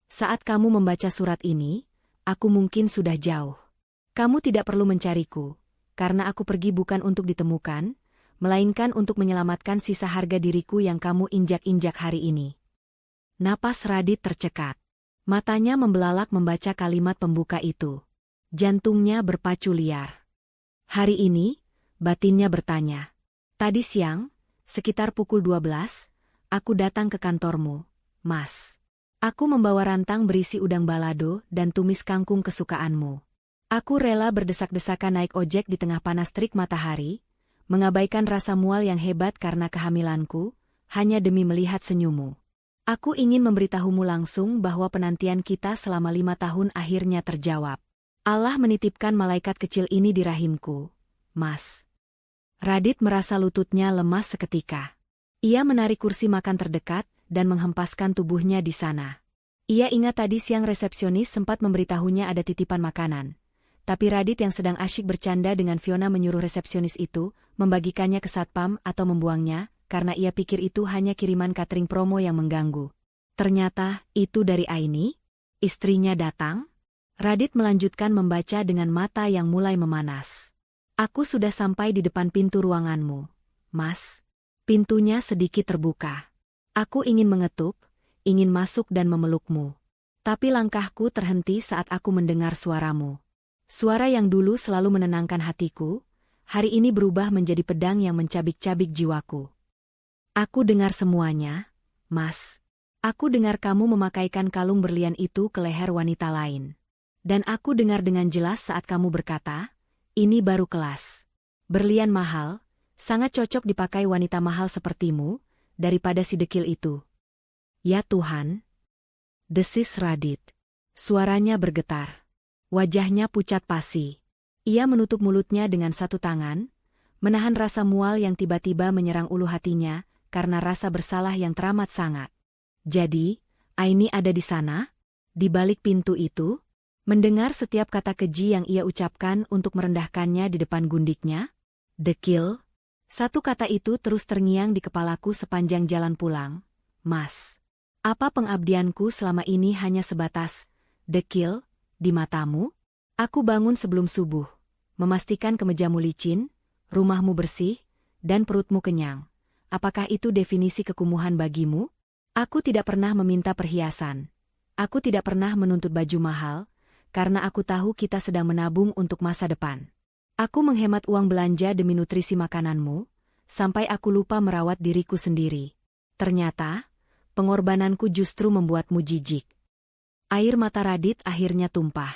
Saat kamu membaca surat ini, aku mungkin sudah jauh. Kamu tidak perlu mencariku, karena aku pergi bukan untuk ditemukan, melainkan untuk menyelamatkan sisa harga diriku yang kamu injak-injak hari ini. Napas Radit tercekat. Matanya membelalak membaca kalimat pembuka itu. Jantungnya berpacu liar. Hari ini, batinnya bertanya. Tadi siang, sekitar pukul 12, aku datang ke kantormu, Mas. Aku membawa rantang berisi udang balado dan tumis kangkung kesukaanmu. Aku rela berdesak-desakan naik ojek di tengah panas terik matahari, mengabaikan rasa mual yang hebat karena kehamilanku, hanya demi melihat senyummu. Aku ingin memberitahumu langsung bahwa penantian kita selama 5 tahun akhirnya terjawab. Allah menitipkan malaikat kecil ini di rahimku, Mas. Radit merasa lututnya lemas seketika. Ia menarik kursi makan terdekat dan menghempaskan tubuhnya di sana. Ia ingat tadi siang resepsionis sempat memberitahunya ada titipan makanan. Tapi Radit yang sedang asyik bercanda dengan Fiona menyuruh resepsionis itu membagikannya ke satpam atau membuangnya, karena ia pikir itu hanya kiriman catering promo yang mengganggu. Ternyata, itu dari Aini? Istrinya datang? Radit melanjutkan membaca dengan mata yang mulai memanas. Aku sudah sampai di depan pintu ruanganmu, Mas. Pintunya sedikit terbuka. Aku ingin mengetuk, ingin masuk dan memelukmu. Tapi langkahku terhenti saat aku mendengar suaramu. Suara yang dulu selalu menenangkan hatiku, hari ini berubah menjadi pedang yang mencabik-cabik jiwaku. Aku dengar semuanya, Mas. Aku dengar kamu memakaikan kalung berlian itu ke leher wanita lain. Dan aku dengar dengan jelas saat kamu berkata, ini baru kelas. Berlian mahal, sangat cocok dipakai wanita mahal sepertimu, daripada si dekil itu. Ya Tuhan, desis Radit. Suaranya bergetar. Wajahnya pucat pasi. Ia menutup mulutnya dengan satu tangan, menahan rasa mual yang tiba-tiba menyerang ulu hatinya karena rasa bersalah yang teramat sangat. Jadi, Aini ada di sana, di balik pintu itu, mendengar setiap kata keji yang ia ucapkan untuk merendahkannya di depan gundiknya. Dekil. Satu kata itu terus terngiang di kepalaku sepanjang jalan pulang. Mas, apa pengabdianku selama ini hanya sebatas dekil di matamu? Aku bangun sebelum subuh, memastikan kemejamu licin, rumahmu bersih, dan perutmu kenyang. Apakah itu definisi kekumuhan bagimu? Aku tidak pernah meminta perhiasan. Aku tidak pernah menuntut baju mahal, karena aku tahu kita sedang menabung untuk masa depan. Aku menghemat uang belanja demi nutrisi makananmu, sampai aku lupa merawat diriku sendiri. Ternyata, pengorbananku justru membuatmu jijik. Air mata Radit akhirnya tumpah.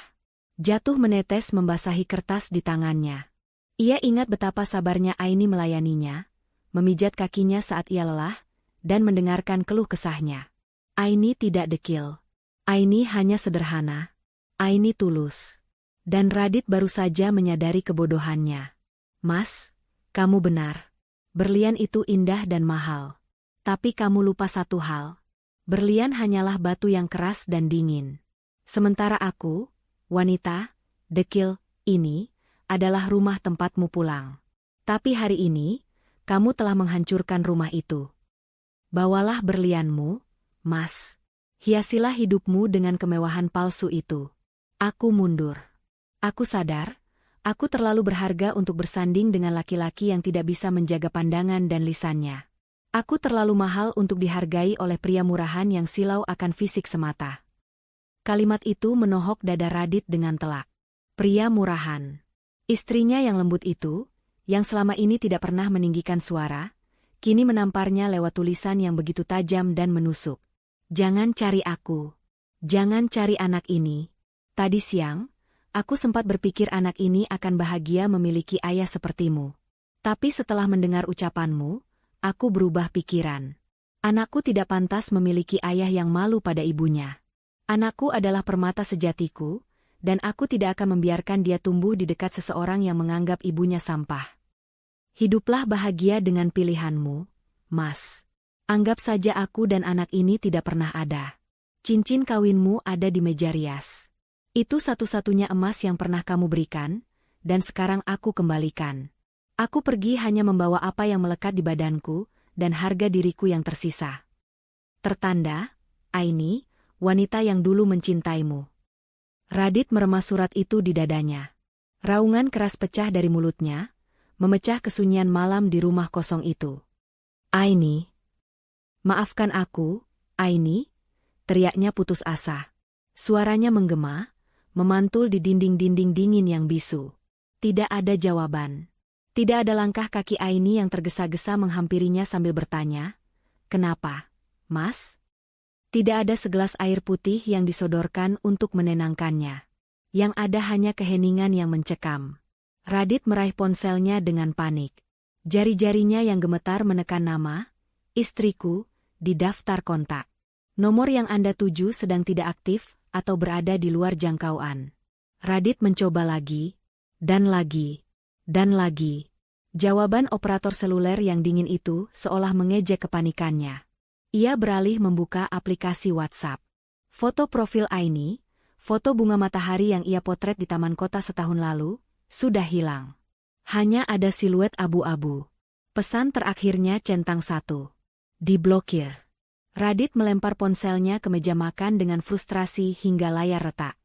Jatuh menetes membasahi kertas di tangannya. Ia ingat betapa sabarnya Aini melayaninya, memijat kakinya saat ia lelah, dan mendengarkan keluh kesahnya. Aini tidak dekil. Aini hanya sederhana. Aini tulus. Dan Radit baru saja menyadari kebodohannya. Mas, kamu benar. Berlian itu indah dan mahal. Tapi kamu lupa satu hal. Berlian hanyalah batu yang keras dan dingin. Sementara aku, wanita, dekil, ini, adalah rumah tempatmu pulang. Tapi hari ini, kamu telah menghancurkan rumah itu. Bawalah berlianmu, Mas. Hiasilah hidupmu dengan kemewahan palsu itu. Aku mundur. Aku sadar, aku terlalu berharga untuk bersanding dengan laki-laki yang tidak bisa menjaga pandangan dan lisannya. Aku terlalu mahal untuk dihargai oleh pria murahan yang silau akan fisik semata. Kalimat itu menohok dada Radit dengan telak. Pria murahan. Istrinya yang lembut itu, yang selama ini tidak pernah meninggikan suara, kini menamparnya lewat tulisan yang begitu tajam dan menusuk. Jangan cari aku. Jangan cari anak ini. Tadi siang, aku sempat berpikir anak ini akan bahagia memiliki ayah sepertimu. Tapi setelah mendengar ucapanmu, aku berubah pikiran. Anakku tidak pantas memiliki ayah yang malu pada ibunya. Anakku adalah permata sejatiku, dan aku tidak akan membiarkan dia tumbuh di dekat seseorang yang menganggap ibunya sampah. Hiduplah bahagia dengan pilihanmu, Mas. Anggap saja aku dan anak ini tidak pernah ada. Cincin kawinmu ada di meja rias. Itu satu-satunya emas yang pernah kamu berikan, dan sekarang aku kembalikan. Aku pergi hanya membawa apa yang melekat di badanku, dan harga diriku yang tersisa. Tertanda, Aini, wanita yang dulu mencintaimu. Radit meremas surat itu di dadanya. Raungan keras pecah dari mulutnya, memecah kesunyian malam di rumah kosong itu. Aini. Maafkan aku, Aini, teriaknya putus asa. Suaranya menggema, memantul di dinding-dinding dingin yang bisu. Tidak ada jawaban. Tidak ada langkah kaki Aini yang tergesa-gesa menghampirinya sambil bertanya, "Kenapa, Mas?" Tidak ada segelas air putih yang disodorkan untuk menenangkannya. Yang ada hanya keheningan yang mencekam. Radit meraih ponselnya dengan panik. Jari-jarinya yang gemetar menekan nama, istriku, di daftar kontak. Nomor yang Anda tuju sedang tidak aktif atau berada di luar jangkauan. Radit mencoba lagi, dan lagi, dan lagi. Jawaban operator seluler yang dingin itu seolah mengejek kepanikannya. Ia beralih membuka aplikasi WhatsApp. Foto profil Aini, foto bunga matahari yang ia potret di taman kota setahun lalu, sudah hilang. Hanya ada siluet abu-abu. Pesan terakhirnya centang 1. Diblokir. Radit melempar ponselnya ke meja makan dengan frustrasi hingga layar retak.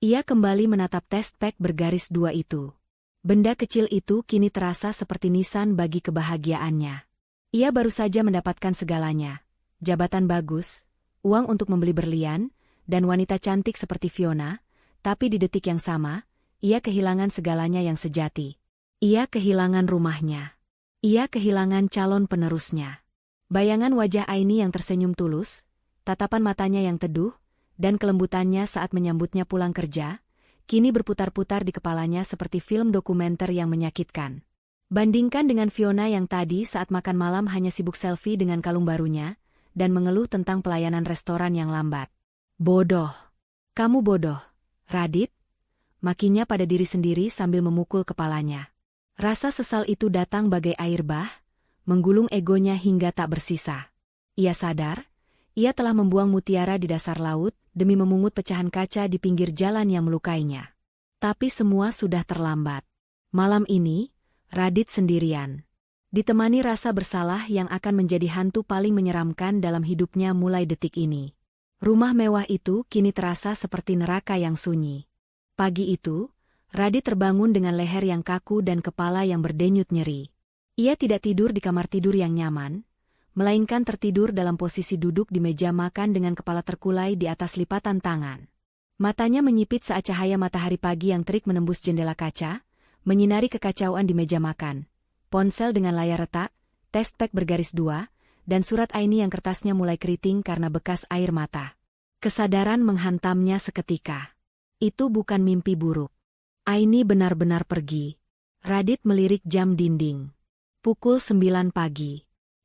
Ia kembali menatap test pack bergaris 2 itu. Benda kecil itu kini terasa seperti nisan bagi kebahagiaannya. Ia baru saja mendapatkan segalanya. Jabatan bagus, uang untuk membeli berlian, dan wanita cantik seperti Fiona, tapi di detik yang sama, ia kehilangan segalanya yang sejati. Ia kehilangan rumahnya. Ia kehilangan calon penerusnya. Bayangan wajah Aini yang tersenyum tulus, tatapan matanya yang teduh, dan kelembutannya saat menyambutnya pulang kerja, kini berputar-putar di kepalanya seperti film dokumenter yang menyakitkan. Bandingkan dengan Fiona yang tadi saat makan malam hanya sibuk selfie dengan kalung barunya, dan mengeluh tentang pelayanan restoran yang lambat. Bodoh. Kamu bodoh, Radit. Makinya pada diri sendiri sambil memukul kepalanya. Rasa sesal itu datang bagai air bah, menggulung egonya hingga tak bersisa. Ia sadar, ia telah membuang mutiara di dasar laut demi memungut pecahan kaca di pinggir jalan yang melukainya. Tapi semua sudah terlambat. Malam ini, Radit sendirian. Ditemani rasa bersalah yang akan menjadi hantu paling menyeramkan dalam hidupnya mulai detik ini. Rumah mewah itu kini terasa seperti neraka yang sunyi. Pagi itu, Radit terbangun dengan leher yang kaku dan kepala yang berdenyut nyeri. Ia tidak tidur di kamar tidur yang nyaman, melainkan tertidur dalam posisi duduk di meja makan dengan kepala terkulai di atas lipatan tangan. Matanya menyipit saat cahaya matahari pagi yang terik menembus jendela kaca, menyinari kekacauan di meja makan. Ponsel dengan layar retak, test pack bergaris 2, dan surat Aini yang kertasnya mulai keriting karena bekas air mata. Kesadaran menghantamnya seketika. Itu bukan mimpi buruk. Aini benar-benar pergi. Radit melirik jam dinding. Pukul 9 pagi.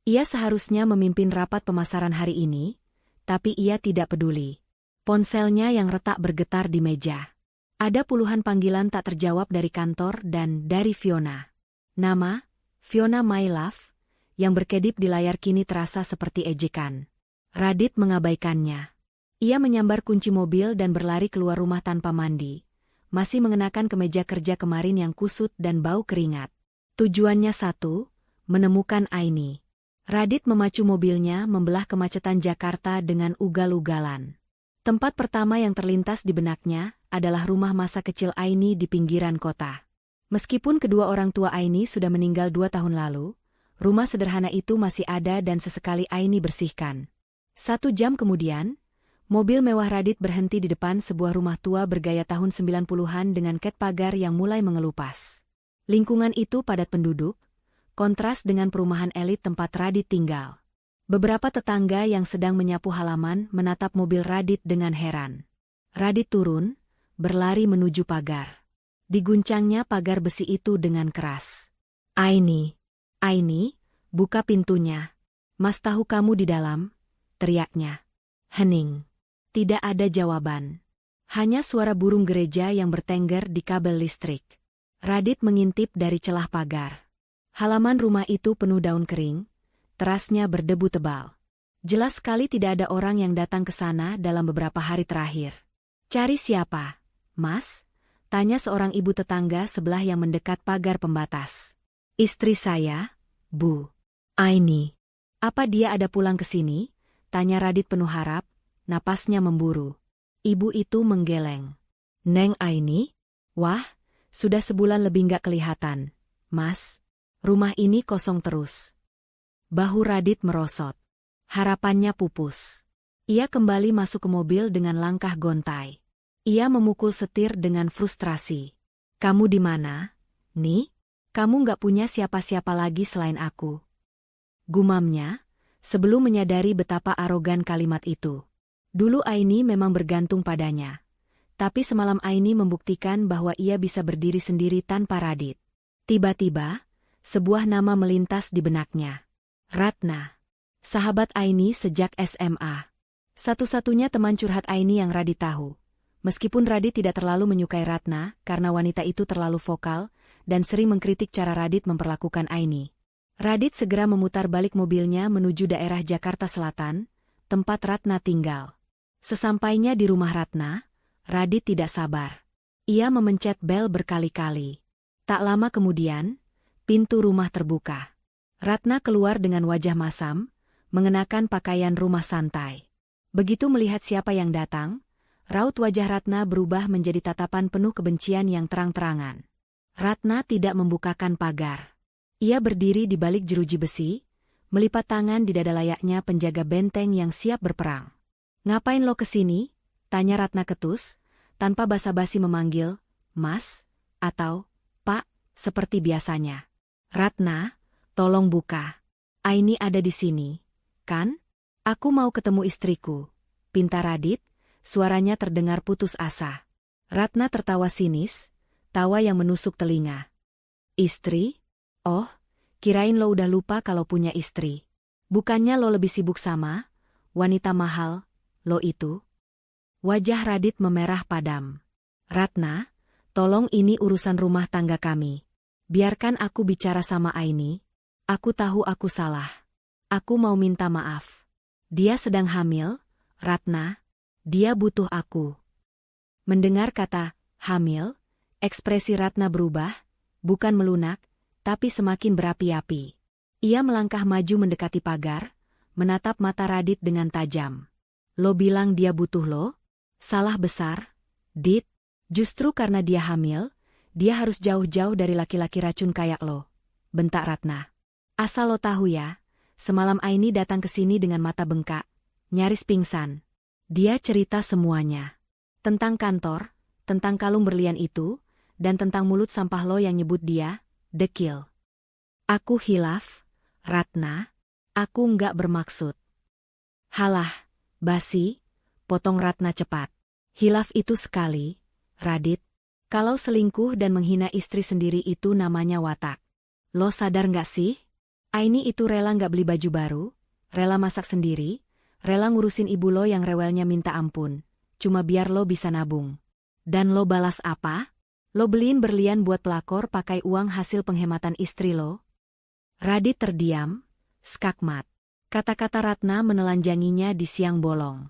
Ia seharusnya memimpin rapat pemasaran hari ini, tapi ia tidak peduli. Ponselnya yang retak bergetar di meja. Ada puluhan panggilan tak terjawab dari kantor dan dari Fiona. Nama, Fiona My Love, yang berkedip di layar kini terasa seperti ejekan. Radit mengabaikannya. Ia menyambar kunci mobil dan berlari keluar rumah tanpa mandi, masih mengenakan kemeja kerja kemarin yang kusut dan bau keringat. Tujuannya satu, menemukan Aini. Radit memacu mobilnya membelah kemacetan Jakarta dengan ugal-ugalan. Tempat pertama yang terlintas di benaknya adalah rumah masa kecil Aini di pinggiran kota. Meskipun kedua orang tua Aini sudah meninggal 2 tahun lalu, rumah sederhana itu masih ada dan sesekali Aini bersihkan. 1 jam kemudian, mobil mewah Radit berhenti di depan sebuah rumah tua bergaya tahun 90-an dengan ket pagar yang mulai mengelupas. Lingkungan itu padat penduduk, kontras dengan perumahan elit tempat Radit tinggal. Beberapa tetangga yang sedang menyapu halaman menatap mobil Radit dengan heran. Radit turun, berlari menuju pagar. Diguncangnya pagar besi itu dengan keras. Aini, buka pintunya. Mas tahu kamu di dalam, teriaknya. Hening. Tidak ada jawaban. Hanya suara burung gereja yang bertengger di kabel listrik. Radit mengintip dari celah pagar. Halaman rumah itu penuh daun kering, terasnya berdebu tebal. Jelas sekali tidak ada orang yang datang ke sana dalam beberapa hari terakhir. Cari siapa, Mas? Tanya seorang ibu tetangga sebelah yang mendekat pagar pembatas. Istri saya, Bu. Aini. Apa dia ada pulang ke sini? Tanya Radit penuh harap, napasnya memburu. Ibu itu menggeleng. Neng Aini? Wah, sudah sebulan lebih nggak kelihatan. Mas, rumah ini kosong terus. Bahu Radit merosot. Harapannya pupus. Ia kembali masuk ke mobil dengan langkah gontai. Ia memukul setir dengan frustrasi. Kamu di mana? Nih, kamu nggak punya siapa-siapa lagi selain aku. Gumamnya, sebelum menyadari betapa arogan kalimat itu. Dulu Aini memang bergantung padanya. Tapi semalam Aini membuktikan bahwa ia bisa berdiri sendiri tanpa Radit. Tiba-tiba, sebuah nama melintas di benaknya. Ratna. Sahabat Aini sejak SMA. Satu-satunya teman curhat Aini yang Radit tahu. Meskipun Radit tidak terlalu menyukai Ratna karena wanita itu terlalu vokal dan sering mengkritik cara Radit memperlakukan Aini. Radit segera memutar balik mobilnya menuju daerah Jakarta Selatan, tempat Ratna tinggal. Sesampainya di rumah Ratna, Radit tidak sabar. Ia memencet bel berkali-kali. Tak lama kemudian, pintu rumah terbuka. Ratna keluar dengan wajah masam, mengenakan pakaian rumah santai. Begitu melihat siapa yang datang, raut wajah Ratna berubah menjadi tatapan penuh kebencian yang terang-terangan. Ratna tidak membukakan pagar. Ia berdiri di balik jeruji besi, melipat tangan di dada layaknya penjaga benteng yang siap berperang. Ngapain lo kesini? Tanya Ratna ketus, tanpa basa-basi memanggil, Mas, atau Pak, seperti biasanya. Ratna, tolong buka. Aini ada di sini, kan? Aku mau ketemu istriku. Pinta Radit, suaranya terdengar putus asa. Ratna tertawa sinis, tawa yang menusuk telinga. Istri? Oh, kirain lo udah lupa kalau punya istri. Bukannya lo lebih sibuk sama wanita mahal, lo itu? Wajah Radit memerah padam. Ratna, tolong ini urusan rumah tangga kami. Biarkan aku bicara sama Aini. Aku tahu aku salah. Aku mau minta maaf. Dia sedang hamil, Ratna. Dia butuh aku. Mendengar kata hamil, ekspresi Ratna berubah, bukan melunak, tapi semakin berapi-api. Ia melangkah maju mendekati pagar, menatap mata Radit dengan tajam. Lo bilang dia butuh lo? Salah besar, Dit. Justru karena dia hamil, dia harus jauh-jauh dari laki-laki racun kayak lo. Bentak Ratna. Asal lo tahu ya, semalam Aini datang ke sini dengan mata bengkak, nyaris pingsan. Dia cerita semuanya. Tentang kantor, tentang kalung berlian itu, dan tentang mulut sampah lo yang nyebut dia, dekil. Aku hilaf, Ratna. Aku nggak bermaksud. Halah, basi, potong Ratna cepat. Hilaf itu sekali, Radit. Kalau selingkuh dan menghina istri sendiri itu namanya watak. Lo sadar nggak sih? Aini itu rela nggak beli baju baru, rela masak sendiri, rela ngurusin ibu lo yang rewelnya minta ampun, cuma biar lo bisa nabung. Dan lo balas apa? Lo beliin berlian buat pelakor pakai uang hasil penghematan istri lo? Radit terdiam, skakmat. Kata-kata Ratna menelanjanginya di siang bolong.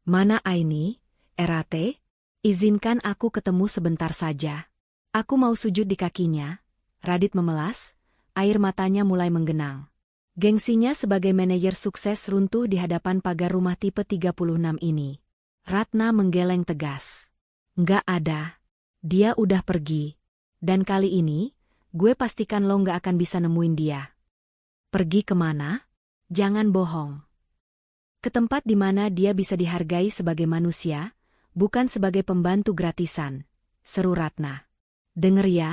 Mana Aini, Erate? Izinkan aku ketemu sebentar saja. Aku mau sujud di kakinya. Radit memelas. Air matanya mulai menggenang. Gengsinya sebagai manajer sukses runtuh di hadapan pagar rumah tipe 36 ini. Ratna menggeleng tegas. Nggak ada. Dia udah pergi. Dan kali ini, gue pastikan lo nggak akan bisa nemuin dia. Pergi kemana? Jangan bohong. Ke tempat di mana dia bisa dihargai sebagai manusia, bukan sebagai pembantu gratisan. Seru Ratna. Denger ya,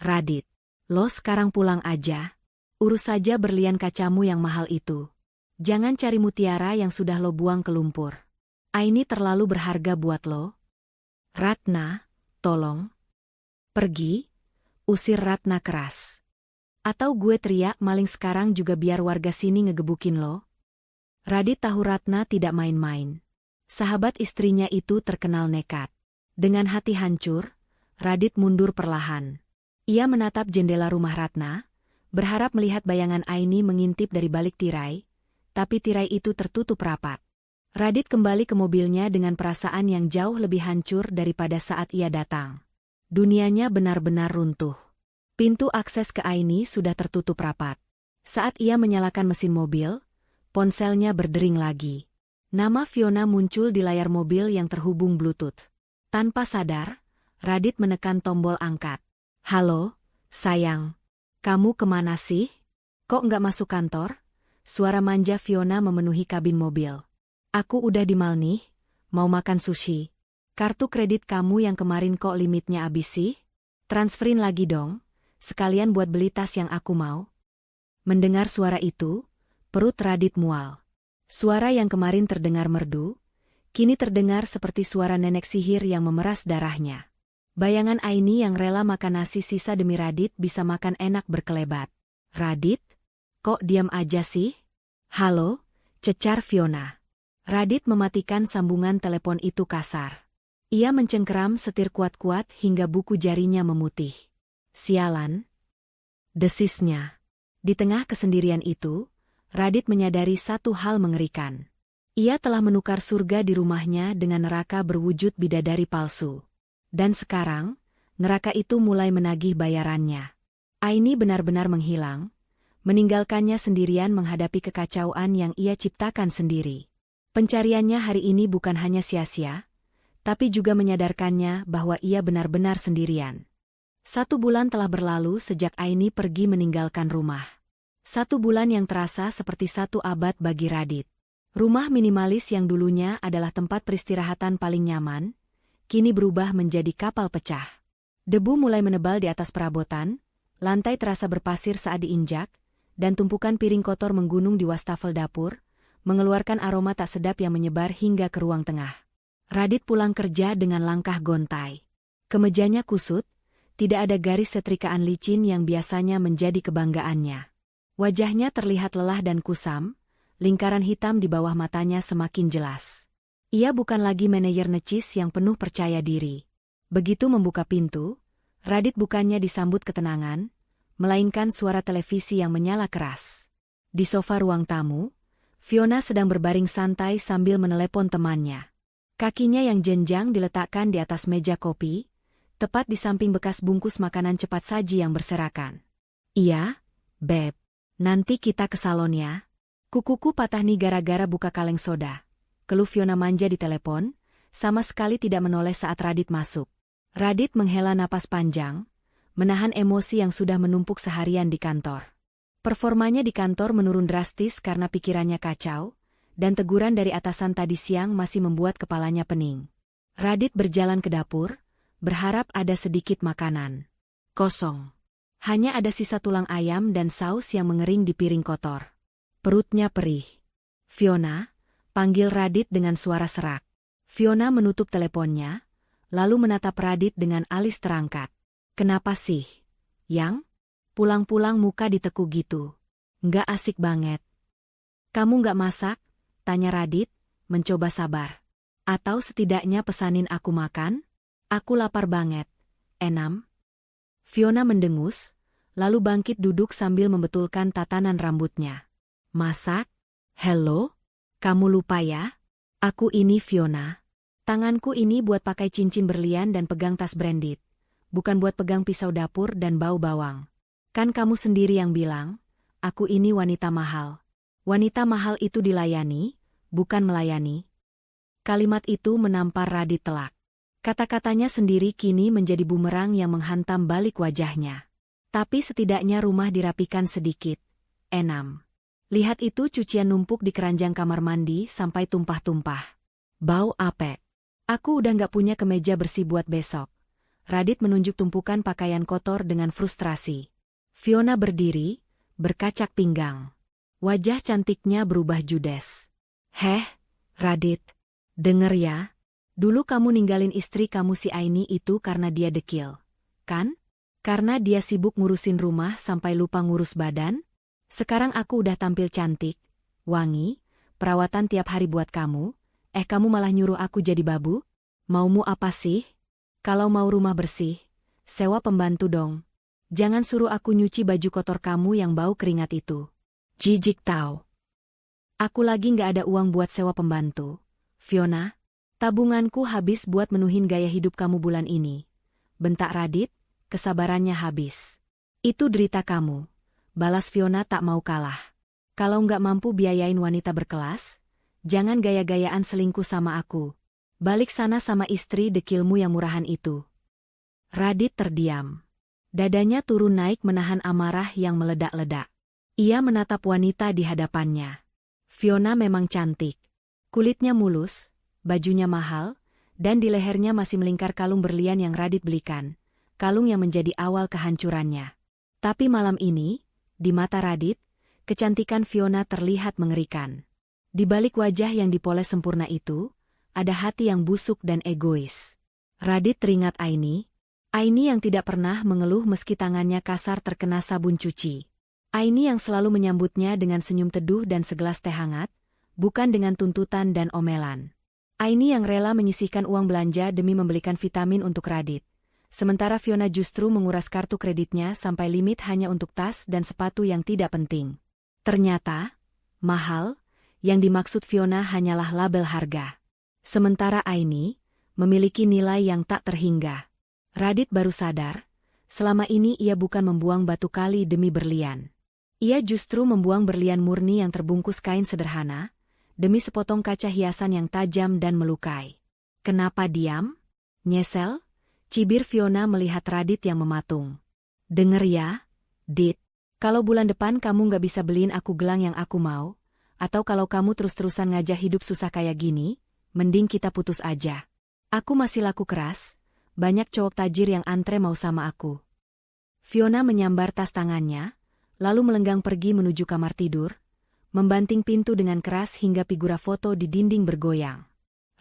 Radit. Lo sekarang pulang aja. Urus saja berlian kacamu yang mahal itu. Jangan cari mutiara yang sudah lo buang ke lumpur. Aini terlalu berharga buat lo. Ratna, tolong. Pergi, usir Ratna keras. Atau gue teriak maling sekarang juga biar warga sini ngegebukin lo. Radit tahu Ratna tidak main-main. Sahabat istrinya itu terkenal nekat. Dengan hati hancur, Radit mundur perlahan. Ia menatap jendela rumah Ratna, berharap melihat bayangan Aini mengintip dari balik tirai, tapi tirai itu tertutup rapat. Radit kembali ke mobilnya dengan perasaan yang jauh lebih hancur daripada saat ia datang. Dunianya benar-benar runtuh. Pintu akses ke Aini sudah tertutup rapat. Saat ia menyalakan mesin mobil, ponselnya berdering lagi. Nama Fiona muncul di layar mobil yang terhubung Bluetooth. Tanpa sadar, Radit menekan tombol angkat. Halo, sayang. Kamu kemana sih? Kok nggak masuk kantor? Suara manja Fiona memenuhi kabin mobil. Aku udah di mal nih, mau makan sushi. Kartu kredit kamu yang kemarin kok limitnya habis sih? Transferin lagi dong, sekalian buat beli tas yang aku mau. Mendengar suara itu, perut Radit mual. Suara yang kemarin terdengar merdu, kini terdengar seperti suara nenek sihir yang memeras darahnya. Bayangan Aini yang rela makan nasi sisa demi Radit bisa makan enak berkelebat. Radit? Kok diam aja sih? Halo, cecar Fiona. Radit mematikan sambungan telepon itu kasar. Ia mencengkeram setir kuat-kuat hingga buku jarinya memutih. Sialan. Desisnya. Di tengah kesendirian itu, Radit menyadari satu hal mengerikan. Ia telah menukar surga di rumahnya dengan neraka berwujud bidadari palsu. Dan sekarang, neraka itu mulai menagih bayarannya. Aini benar-benar menghilang, meninggalkannya sendirian menghadapi kekacauan yang ia ciptakan sendiri. Pencariannya hari ini bukan hanya sia-sia, tapi juga menyadarkannya bahwa ia benar-benar sendirian. 1 bulan telah berlalu sejak Aini pergi meninggalkan rumah. 1 bulan yang terasa seperti 1 abad bagi Radit. Rumah minimalis yang dulunya adalah tempat peristirahatan paling nyaman, kini berubah menjadi kapal pecah. Debu mulai menebal di atas perabotan, Lantai terasa berpasir saat diinjak, dan tumpukan piring kotor menggunung di wastafel dapur, mengeluarkan aroma tak sedap yang menyebar hingga ke ruang tengah. Radit pulang kerja dengan langkah gontai. Kemejanya kusut, tidak ada garis setrikaan licin yang biasanya menjadi kebanggaannya. Wajahnya terlihat lelah dan kusam, lingkaran hitam di bawah matanya semakin jelas. Ia bukan lagi manajer necis yang penuh percaya diri. Begitu membuka pintu, Radit bukannya disambut ketenangan, melainkan suara televisi yang menyala keras. Di sofa ruang tamu, Fiona sedang berbaring santai sambil menelepon temannya. Kakinya yang jenjang diletakkan di atas meja kopi, tepat di samping bekas bungkus makanan cepat saji yang berserakan. "Iya, Beb. Nanti kita ke salon ya. Kukuku patah nih gara-gara buka kaleng soda." Keluh Fiona manja di telepon, sama sekali tidak menoleh saat Radit masuk. Radit menghela napas panjang, menahan emosi yang sudah menumpuk seharian di kantor. Performanya di kantor menurun drastis karena pikirannya kacau, dan teguran dari atasan tadi siang masih membuat kepalanya pening. Radit berjalan ke dapur, berharap ada sedikit makanan. Kosong. Hanya ada sisa tulang ayam dan saus yang mengering di piring kotor. Perutnya perih. "Fiona," panggil Radit dengan suara serak. Fiona menutup teleponnya, lalu menatap Radit dengan alis terangkat. "Kenapa sih, Yang? Pulang-pulang muka ditekuk gitu. Nggak asik banget." "Kamu nggak masak?" tanya Radit, mencoba sabar. "Atau setidaknya pesanin aku makan? Aku lapar banget." "Enam." Fiona mendengus, lalu bangkit duduk sambil membetulkan tatanan rambutnya. "Masak? Hello? Kamu lupa ya? Aku ini Fiona. Tanganku ini buat pakai cincin berlian dan pegang tas branded. Bukan buat pegang pisau dapur dan bau bawang. Kan kamu sendiri yang bilang, aku ini wanita mahal. Wanita mahal itu dilayani, bukan melayani." Kalimat itu menampar Radit telak. Kata-katanya sendiri kini menjadi bumerang yang menghantam balik wajahnya. Tapi setidaknya rumah dirapikan sedikit. "Enam." Lihat itu cucian numpuk di keranjang kamar mandi sampai tumpah-tumpah. Bau apek. "Aku udah nggak punya kemeja bersih buat besok." Radit menunjuk tumpukan pakaian kotor dengan frustrasi. Fiona berdiri, berkacak pinggang. Wajah cantiknya berubah judes. "Heh, Radit. Denger ya. Dulu kamu ninggalin istri kamu si Aini itu karena dia dekil. Kan? Karena dia sibuk ngurusin rumah sampai lupa ngurus badan? Sekarang aku udah tampil cantik, wangi, perawatan tiap hari buat kamu. Kamu malah nyuruh aku jadi babu? Maumu apa sih? Kalau mau rumah bersih, sewa pembantu dong. Jangan suruh aku nyuci baju kotor kamu yang bau keringat itu. Jijik tau. Aku lagi nggak ada uang buat sewa pembantu. Fiona, tabunganku habis buat menuhin gaya hidup kamu bulan ini." Bentak Radit, kesabarannya habis. "Itu derita kamu." Balas Fiona tak mau kalah. "Kalau nggak mampu biayain wanita berkelas, jangan gaya-gayaan selingkuh sama aku. Balik sana sama istri dekilmu yang murahan itu." Radit terdiam. Dadanya turun naik menahan amarah yang meledak-ledak. Ia menatap wanita di hadapannya. Fiona memang cantik. Kulitnya mulus, bajunya mahal, dan di lehernya masih melingkar kalung berlian yang Radit belikan. Kalung yang menjadi awal kehancurannya. Tapi malam ini, di mata Radit, kecantikan Fiona terlihat mengerikan. Di balik wajah yang dipoles sempurna itu, ada hati yang busuk dan egois. Radit teringat Aini. Aini yang tidak pernah mengeluh meski tangannya kasar terkena sabun cuci. Aini yang selalu menyambutnya dengan senyum teduh dan segelas teh hangat, bukan dengan tuntutan dan omelan. Aini yang rela menyisihkan uang belanja demi membelikan vitamin untuk Radit. Sementara Fiona justru menguras kartu kreditnya sampai limit hanya untuk tas dan sepatu yang tidak penting. Ternyata, mahal, yang dimaksud Fiona hanyalah label harga. Sementara Aini memiliki nilai yang tak terhingga. Radit baru sadar, selama ini ia bukan membuang batu kali demi berlian. Ia justru membuang berlian murni yang terbungkus kain sederhana, demi sepotong kaca hiasan yang tajam dan melukai. "Kenapa diam? Nyesel?" cibir Fiona melihat Radit yang mematung. "Denger ya, Dit, kalau bulan depan kamu nggak bisa beliin aku gelang yang aku mau, atau kalau kamu terus-terusan ngajak hidup susah kayak gini, mending kita putus aja. Aku masih laku keras, banyak cowok tajir yang antre mau sama aku." Fiona menyambar tas tangannya, lalu melenggang pergi menuju kamar tidur, membanting pintu dengan keras hingga figura foto di dinding bergoyang.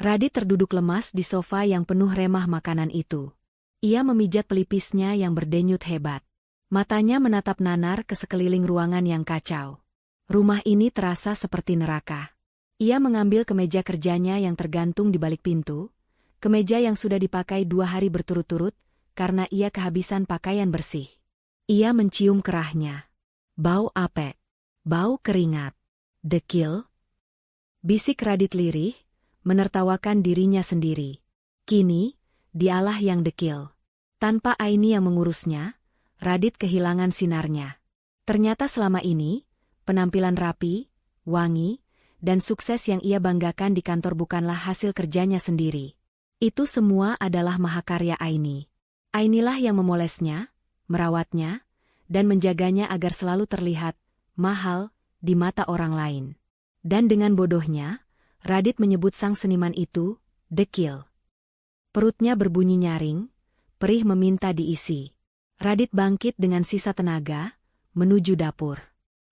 Radit terduduk lemas di sofa yang penuh remah makanan itu. Ia memijat pelipisnya yang berdenyut hebat. Matanya menatap nanar ke sekeliling ruangan yang kacau. Rumah ini terasa seperti neraka. Ia mengambil kemeja kerjanya yang tergantung di balik pintu, kemeja yang sudah dipakai 2 hari berturut-turut, karena ia kehabisan pakaian bersih. Ia mencium kerahnya. Bau apek. Bau keringat. Dekil. Bisik Radit lirih, menertawakan dirinya sendiri. Kini, dialah yang dekil. Tanpa Aini yang mengurusnya, Radit kehilangan sinarnya. Ternyata selama ini, penampilan rapi, wangi, dan sukses yang ia banggakan di kantor bukanlah hasil kerjanya sendiri. Itu semua adalah mahakarya Aini. Ainilah yang memolesnya, merawatnya, dan menjaganya agar selalu terlihat mahal di mata orang lain. Dan dengan bodohnya, Radit menyebut sang seniman itu dekil. Perutnya berbunyi nyaring, perih meminta diisi. Radit bangkit dengan sisa tenaga, menuju dapur.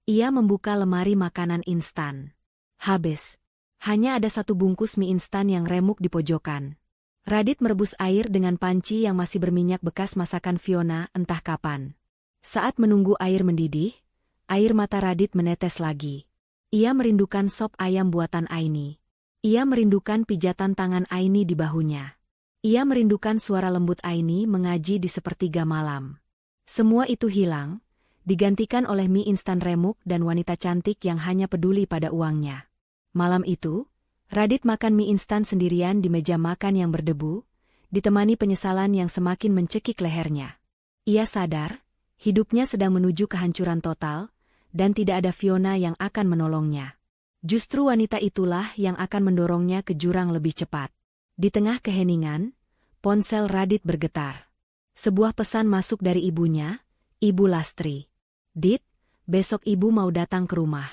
Ia membuka lemari makanan instan. Habis. Hanya ada 1 bungkus mie instan yang remuk di pojokan. Radit merebus air dengan panci yang masih berminyak bekas masakan Fiona entah kapan. Saat menunggu air mendidih, air mata Radit menetes lagi. Ia merindukan sop ayam buatan Aini. Ia merindukan pijatan tangan Aini di bahunya. Ia merindukan suara lembut Aini mengaji di sepertiga malam. Semua itu hilang, digantikan oleh mie instan remuk dan wanita cantik yang hanya peduli pada uangnya. Malam itu, Radit makan mie instan sendirian di meja makan yang berdebu, ditemani penyesalan yang semakin mencekik lehernya. Ia sadar, hidupnya sedang menuju kehancuran total, dan tidak ada Fiona yang akan menolongnya. Justru wanita itulah yang akan mendorongnya ke jurang lebih cepat. Di tengah keheningan, ponsel Radit bergetar. Sebuah pesan masuk dari ibunya, Ibu Lastri. "Dit, besok ibu mau datang ke rumah.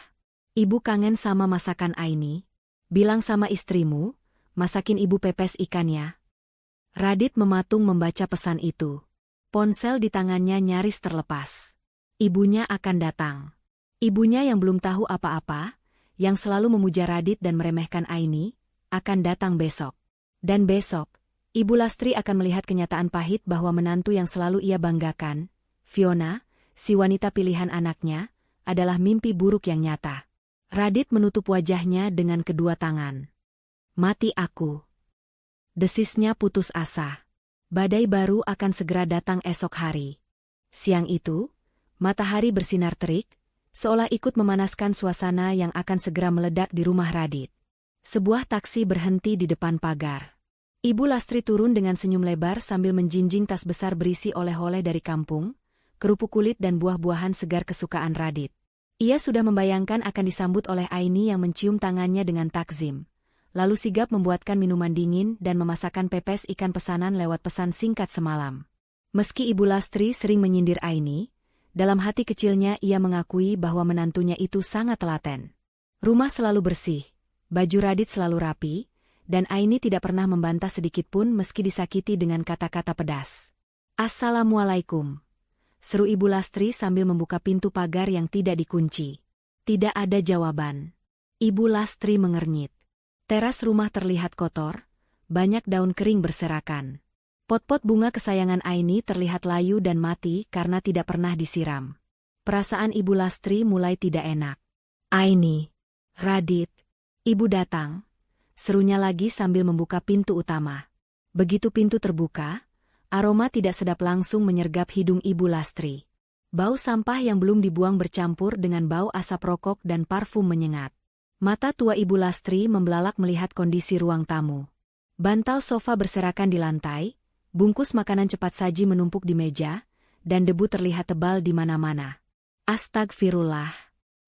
Ibu kangen sama masakan Aini. Bilang sama istrimu, masakin ibu pepes ikan ya." Radit mematung membaca pesan itu. Ponsel di tangannya nyaris terlepas. Ibunya akan datang. Ibunya yang belum tahu apa-apa, yang selalu memuja Radit dan meremehkan Aini, akan datang besok. Dan besok, Ibu Lastri akan melihat kenyataan pahit bahwa menantu yang selalu ia banggakan, Fiona, si wanita pilihan anaknya, adalah mimpi buruk yang nyata. Radit menutup wajahnya dengan kedua tangan. "Mati aku." Desisnya putus asa. Badai baru akan segera datang esok hari. Siang itu, matahari bersinar terik, seolah ikut memanaskan suasana yang akan segera meledak di rumah Radit. Sebuah taksi berhenti di depan pagar. Ibu Lastri turun dengan senyum lebar sambil menjinjing tas besar berisi oleh-oleh dari kampung, kerupuk kulit dan buah-buahan segar kesukaan Radit. Ia sudah membayangkan akan disambut oleh Aini yang mencium tangannya dengan takzim, lalu sigap membuatkan minuman dingin dan memasakkan pepes ikan pesanan lewat pesan singkat semalam. Meski Ibu Lastri sering menyindir Aini, dalam hati kecilnya ia mengakui bahwa menantunya itu sangat telaten. Rumah selalu bersih, baju Radit selalu rapi, dan Aini tidak pernah membantah sedikitpun meski disakiti dengan kata-kata pedas. "Assalamualaikum," seru Ibu Lastri sambil membuka pintu pagar yang tidak dikunci. Tidak ada jawaban. Ibu Lastri mengernyit. Teras rumah terlihat kotor, banyak daun kering berserakan. Pot-pot bunga kesayangan Aini terlihat layu dan mati karena tidak pernah disiram. Perasaan Ibu Lastri mulai tidak enak. "Aini, Radit, ibu datang," serunya lagi sambil membuka pintu utama. Begitu pintu terbuka, aroma tidak sedap langsung menyergap hidung Ibu Lastri. Bau sampah yang belum dibuang bercampur dengan bau asap rokok dan parfum menyengat. Mata tua Ibu Lastri membelalak melihat kondisi ruang tamu. Bantal sofa berserakan di lantai, bungkus makanan cepat saji menumpuk di meja, dan debu terlihat tebal di mana-mana. "Astagfirullah.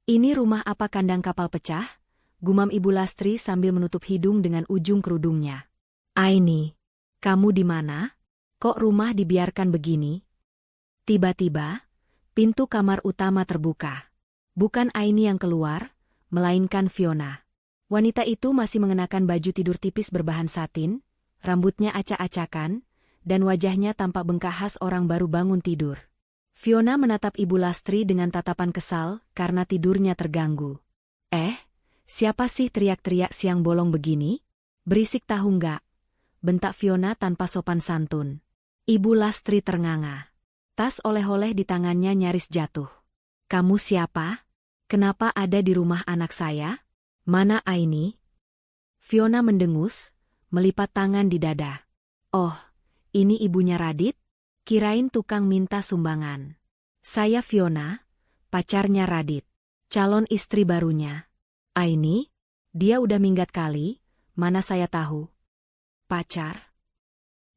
Ini rumah apa kandang kapal pecah?" gumam Ibu Lastri sambil menutup hidung dengan ujung kerudungnya. "Aini, kamu di mana? Kok rumah dibiarkan begini?" Tiba-tiba, pintu kamar utama terbuka. Bukan Aini yang keluar, melainkan Fiona. Wanita itu masih mengenakan baju tidur tipis berbahan satin, rambutnya acak-acakan, dan wajahnya tampak bengkak khas orang baru bangun tidur. Fiona menatap Ibu Lastri dengan tatapan kesal karena tidurnya terganggu. Siapa sih teriak-teriak siang bolong begini? Berisik tahu nggak? Bentak Fiona tanpa sopan santun. Ibu Lastri ternganga. Tas oleh-oleh di tangannya nyaris jatuh. Kamu siapa? Kenapa ada di rumah anak saya? Mana Aini? Fiona mendengus, melipat tangan di dada. Oh, ini ibunya Radit? Kirain tukang minta sumbangan. Saya Fiona, pacarnya Radit. Calon istri barunya. Aini? Dia udah minggat kali, mana saya tahu. Pacar?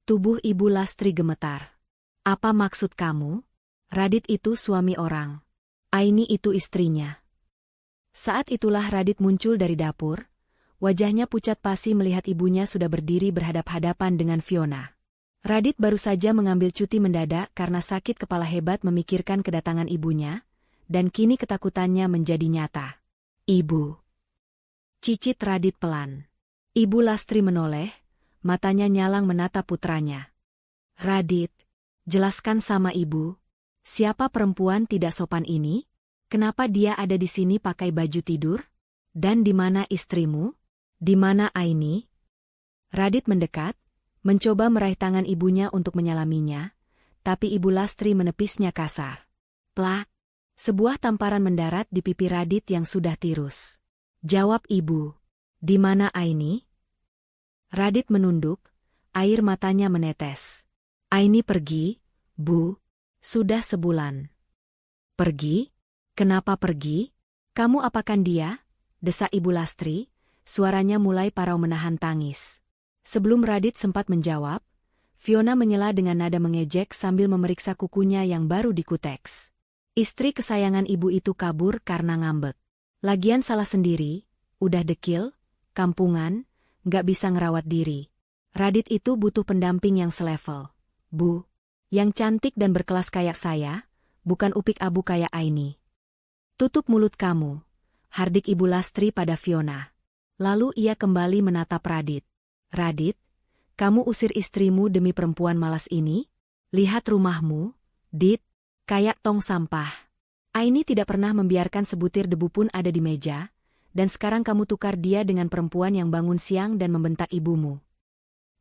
Tubuh Ibu Lastri gemetar. Apa maksud kamu? Radit itu suami orang. Aini itu istrinya. Saat itulah Radit muncul dari dapur. Wajahnya pucat pasi melihat ibunya sudah berdiri berhadap-hadapan dengan Fiona. Radit baru saja mengambil cuti mendadak karena sakit kepala hebat memikirkan kedatangan ibunya, dan kini ketakutannya menjadi nyata. Ibu. Cicit Radit pelan. Ibu Lastri menoleh, matanya nyalang menatap putranya. Radit, jelaskan sama ibu, siapa perempuan tidak sopan ini? Kenapa dia ada di sini pakai baju tidur? Dan di mana istrimu? Di mana Aini? Radit mendekat, mencoba meraih tangan ibunya untuk menyalaminya, tapi Ibu Lastri menepisnya kasar. Plak! Sebuah tamparan mendarat di pipi Radit yang sudah tirus. Jawab ibu. Di mana Aini? Radit menunduk, air matanya menetes. Aini pergi, Bu. Sudah sebulan. Pergi? Kenapa pergi? Kamu apakan dia? Desak Ibu Lastri, suaranya mulai parau menahan tangis. Sebelum Radit sempat menjawab, Fiona menyela dengan nada mengejek sambil memeriksa kukunya yang baru dikuteks. Istri kesayangan ibu itu kabur karena ngambek. Lagian salah sendiri, udah dekil, kampungan, nggak bisa ngerawat diri. Radit itu butuh pendamping yang selevel. Bu, yang cantik dan berkelas kayak saya, bukan upik abu kayak Aini. Tutup mulut kamu, hardik Ibu Lastri pada Fiona. Lalu ia kembali menatap Radit. Radit, kamu usir istrimu demi perempuan malas ini? Lihat rumahmu, Dit, kayak tong sampah. Aini tidak pernah membiarkan sebutir debu pun ada di meja, dan sekarang kamu tukar dia dengan perempuan yang bangun siang dan membentak ibumu.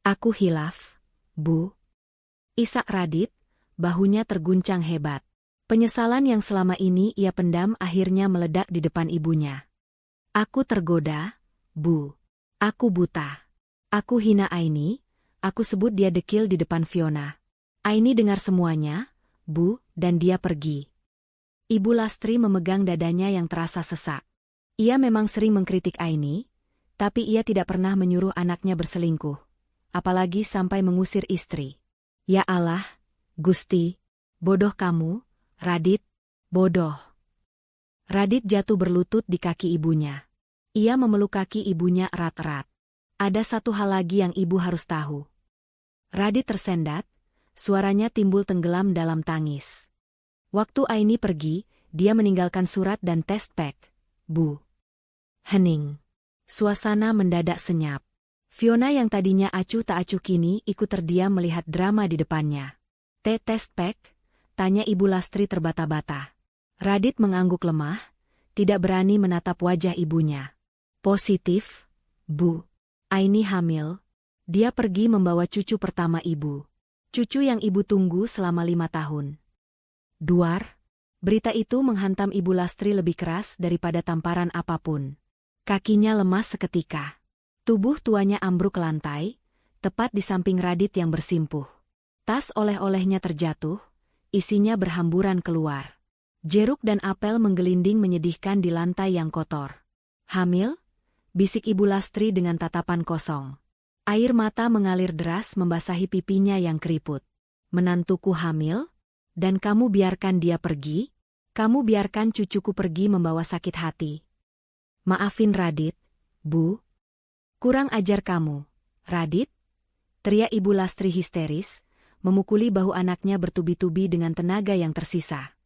Aku hilaf, Bu. Isak Radit, bahunya terguncang hebat. Penyesalan yang selama ini ia pendam akhirnya meledak di depan ibunya. Aku tergoda, Bu. Aku buta. Aku hina Aini, aku sebut dia dekil di depan Fiona. Aini dengar semuanya, Bu, dan dia pergi. Ibu Lastri memegang dadanya yang terasa sesak. Ia memang sering mengkritik Aini, tapi ia tidak pernah menyuruh anaknya berselingkuh, apalagi sampai mengusir istri. Ya Allah, Gusti, bodoh kamu, Radit, bodoh. Radit jatuh berlutut di kaki ibunya. Ia memeluk kaki ibunya erat-erat. Ada satu hal lagi yang ibu harus tahu. Radit tersendat, suaranya timbul tenggelam dalam tangis. Waktu Aini pergi, dia meninggalkan surat dan test pack. Bu. Hening. Suasana mendadak senyap. Fiona yang tadinya acuh tak acuh kini ikut terdiam melihat drama di depannya. Test pack? Tanya Ibu Lastri terbata-bata. Radit mengangguk lemah, tidak berani menatap wajah ibunya. Positif, Bu. Aini hamil. Dia pergi membawa cucu pertama ibu. Cucu yang ibu tunggu selama 5 tahun. Duar. Berita itu menghantam Ibu Lastri lebih keras daripada tamparan apapun. Kakinya lemas seketika. Tubuh tuanya ambruk ke lantai, tepat di samping Radit yang bersimpuh. Tas oleh-olehnya terjatuh, isinya berhamburan keluar. Jeruk dan apel menggelinding menyedihkan di lantai yang kotor. Hamil? Bisik Ibu Lastri dengan tatapan kosong. Air mata mengalir deras membasahi pipinya yang keriput. Menantuku hamil? Dan kamu biarkan dia pergi? Kamu biarkan cucuku pergi membawa sakit hati. Maafin Radit, Bu. Kurang ajar kamu, Radit? Teriak Ibu Lastri histeris, memukuli bahu anaknya bertubi-tubi dengan tenaga yang tersisa.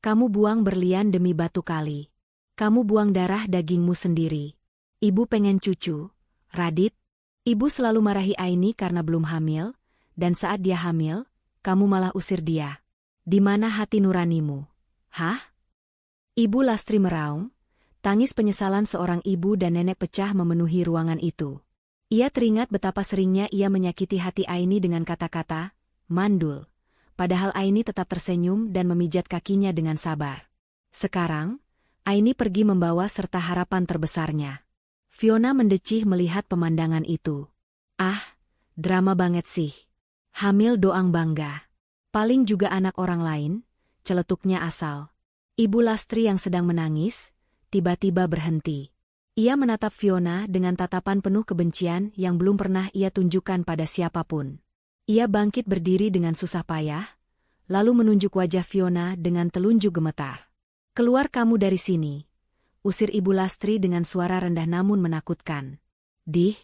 Kamu buang berlian demi batu kali. Kamu buang darah dagingmu sendiri. Ibu pengen cucu, Radit. Ibu selalu marahi Aini karena belum hamil, dan saat dia hamil, kamu malah usir dia. Di mana hati nuranimu? Hah? Ibu Lastri meraung, tangis penyesalan seorang ibu dan nenek pecah memenuhi ruangan itu. Ia teringat betapa seringnya ia menyakiti hati Aini dengan kata-kata, "Mandul." Padahal Aini tetap tersenyum dan memijat kakinya dengan sabar. Sekarang, Aini pergi membawa serta harapan terbesarnya. Fiona mendecih melihat pemandangan itu. Ah, drama banget sih. Hamil doang bangga. Paling juga anak orang lain, celetuknya asal. Ibu Lastri yang sedang menangis, tiba-tiba berhenti. Ia menatap Fiona dengan tatapan penuh kebencian yang belum pernah ia tunjukkan pada siapapun. Ia bangkit berdiri dengan susah payah, lalu menunjuk wajah Fiona dengan telunjuk gemetar. "Keluar kamu dari sini," usir Ibu Lastri dengan suara rendah namun menakutkan. "Dih,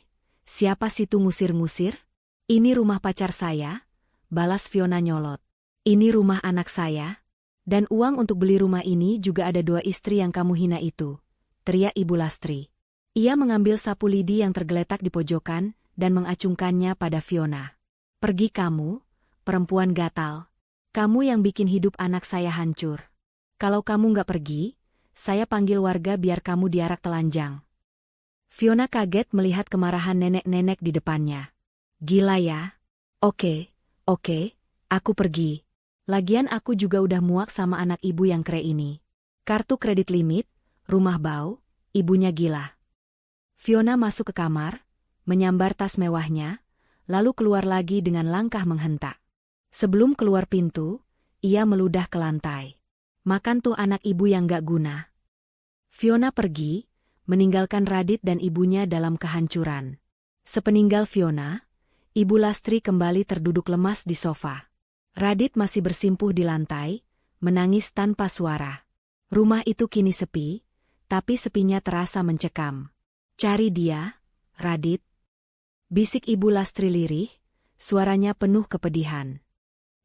siapa situ ngusir-ngusir? Ini rumah pacar saya," balas Fiona nyolot. "Ini rumah anak saya. Dan uang untuk beli rumah ini juga ada 2 istri yang kamu hina itu," teriak Ibu Lastri. Ia mengambil sapu lidi yang tergeletak di pojokan dan mengacungkannya pada Fiona. "Pergi kamu, perempuan gatal. Kamu yang bikin hidup anak saya hancur. Kalau kamu nggak pergi, saya panggil warga biar kamu diarak telanjang." Fiona kaget melihat kemarahan nenek-nenek di depannya. "Gila ya? Oke, aku pergi. Lagian aku juga udah muak sama anak ibu yang kere ini. Kartu kredit limit, rumah bau, ibunya gila." Fiona masuk ke kamar, menyambar tas mewahnya, lalu keluar lagi dengan langkah menghentak. Sebelum keluar pintu, ia meludah ke lantai. "Makan tuh anak ibu yang gak guna." Fiona pergi, meninggalkan Radit dan ibunya dalam kehancuran. Sepeninggal Fiona, Ibu Lastri kembali terduduk lemas di sofa. Radit masih bersimpuh di lantai, menangis tanpa suara. Rumah itu kini sepi, tapi sepinya terasa mencekam. "Cari dia, Radit," bisik Ibu Lastri lirih, suaranya penuh kepedihan.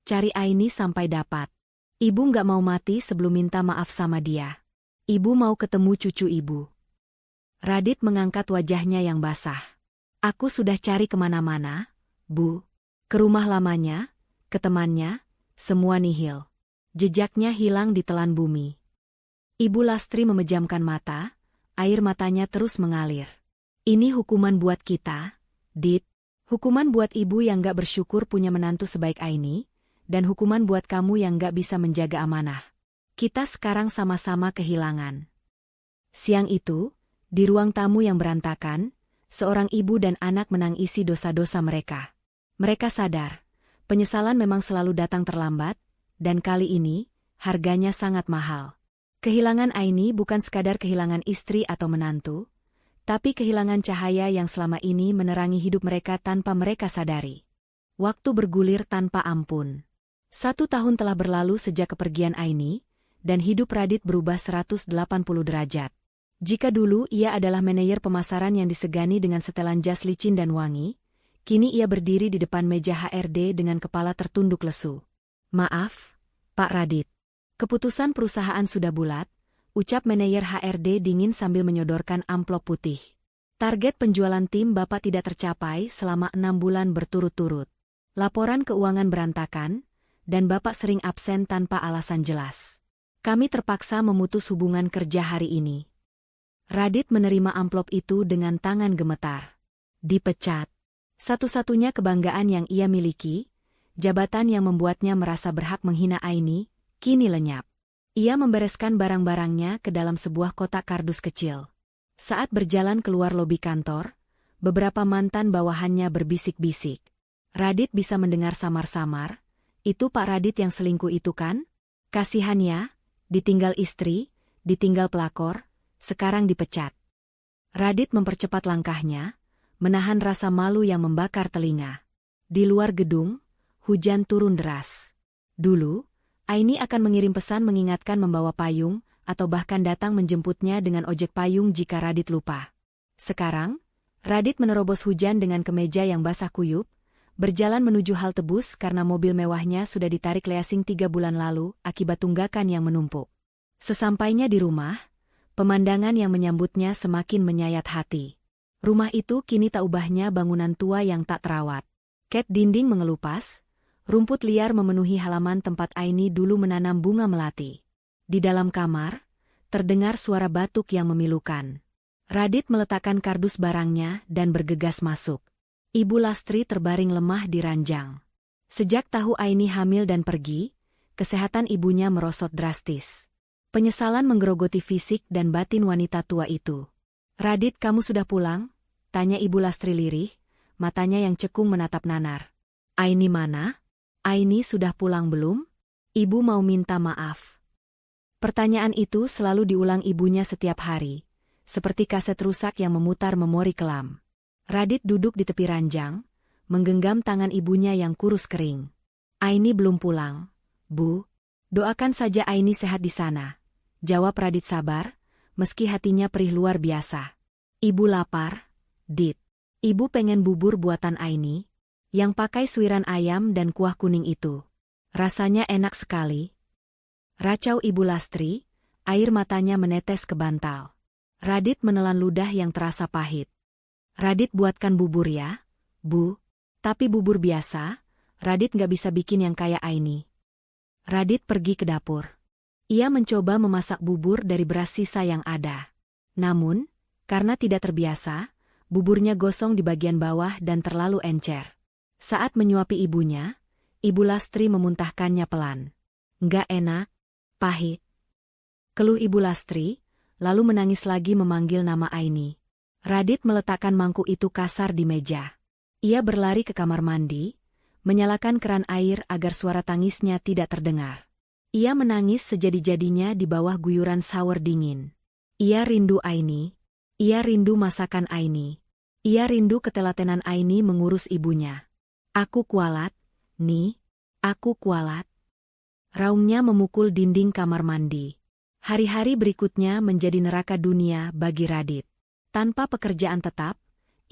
"Cari Aini sampai dapat. Ibu nggak mau mati sebelum minta maaf sama dia. Ibu mau ketemu cucu ibu." Radit mengangkat wajahnya yang basah. "Aku sudah cari kemana-mana, Bu. Ke rumah lamanya, ke temannya, semua nihil. Jejaknya hilang di telan bumi." Ibu Lastri memejamkan mata, air matanya terus mengalir. "Ini hukuman buat kita, Dit. Hukuman buat ibu yang gak bersyukur punya menantu sebaik Aini, dan hukuman buat kamu yang gak bisa menjaga amanah. Kita sekarang sama-sama kehilangan." Siang itu, di ruang tamu yang berantakan, seorang ibu dan anak menangisi dosa-dosa mereka. Mereka sadar, penyesalan memang selalu datang terlambat, dan kali ini, harganya sangat mahal. Kehilangan Aini bukan sekadar kehilangan istri atau menantu, tapi kehilangan cahaya yang selama ini menerangi hidup mereka tanpa mereka sadari. Waktu bergulir tanpa ampun. 1 tahun telah berlalu sejak kepergian Aini, dan hidup Radit berubah 180 derajat. Jika dulu ia adalah manajer pemasaran yang disegani dengan setelan jas licin dan wangi, kini ia berdiri di depan meja HRD dengan kepala tertunduk lesu. "Maaf, Pak Radit. Keputusan perusahaan sudah bulat," ucap manajer HRD dingin sambil menyodorkan amplop putih. "Target penjualan tim Bapak tidak tercapai selama 6 bulan berturut-turut. Laporan keuangan berantakan, dan Bapak sering absen tanpa alasan jelas. Kami terpaksa memutus hubungan kerja hari ini." Radit menerima amplop itu dengan tangan gemetar. Dipecat. Satu-satunya kebanggaan yang ia miliki, jabatan yang membuatnya merasa berhak menghina Aini, kini lenyap. Ia membereskan barang-barangnya ke dalam sebuah kotak kardus kecil. Saat berjalan keluar lobi kantor, beberapa mantan bawahannya berbisik-bisik. Radit bisa mendengar samar-samar, "Itu Pak Radit yang selingkuh itu kan? Kasihan ya, ditinggal istri, ditinggal pelakor, sekarang dipecat." Radit mempercepat langkahnya, menahan rasa malu yang membakar telinga. Di luar gedung, hujan turun deras. Dulu, Aini akan mengirim pesan mengingatkan membawa payung, atau bahkan datang menjemputnya dengan ojek payung jika Radit lupa. Sekarang, Radit menerobos hujan dengan kemeja yang basah kuyup, berjalan menuju halte bus karena mobil mewahnya sudah ditarik leasing 3 bulan lalu akibat tunggakan yang menumpuk. Sesampainya di rumah, pemandangan yang menyambutnya semakin menyayat hati. Rumah itu kini tak ubahnya bangunan tua yang tak terawat. Cat dinding mengelupas, Rumput liar memenuhi halaman tempat Aini dulu menanam bunga melati. Di dalam kamar, terdengar suara batuk yang memilukan. Radit meletakkan kardus barangnya dan bergegas masuk. Ibu Lastri terbaring lemah di ranjang. Sejak tahu Aini hamil dan pergi, kesehatan ibunya merosot drastis. Penyesalan menggerogoti fisik dan batin wanita tua itu. "Radit, kamu sudah pulang?" tanya Ibu Lastri lirih, matanya yang cekung menatap nanar. "Aini mana? Aini sudah pulang belum? Ibu mau minta maaf." Pertanyaan itu selalu diulang ibunya setiap hari, seperti kaset rusak yang memutar memori kelam. Radit duduk di tepi ranjang, menggenggam tangan ibunya yang kurus kering. "Aini belum pulang, Bu. Doakan saja Aini sehat di sana," jawab Radit sabar, meski hatinya perih luar biasa. "Ibu lapar, Dit. Ibu pengen bubur buatan Aini, yang pakai suiran ayam dan kuah kuning itu. Rasanya enak sekali." Racau Ibu Lastri, air matanya menetes ke bantal. Radit menelan ludah yang terasa pahit. "Radit buatkan bubur ya, Bu. Tapi bubur biasa, Radit nggak bisa bikin yang kayak Aini." Radit pergi ke dapur. Ia mencoba memasak bubur dari beras sisa yang ada. Namun, karena tidak terbiasa, buburnya gosong di bagian bawah dan terlalu encer. Saat menyuapi ibunya, Ibu Lastri memuntahkannya pelan. "Nggak enak, pahit," keluh Ibu Lastri, lalu menangis lagi memanggil nama Aini. Radit meletakkan mangkuk itu kasar di meja. Ia berlari ke kamar mandi, menyalakan keran air agar suara tangisnya tidak terdengar. Ia menangis sejadi-jadinya di bawah guyuran shower dingin. Ia rindu Aini. Ia rindu masakan Aini. Ia rindu ketelatenan Aini mengurus ibunya. "Aku kualat, Ni. Aku kualat." Raungnya memukul dinding kamar mandi. Hari-hari berikutnya menjadi neraka dunia bagi Radit. Tanpa pekerjaan tetap,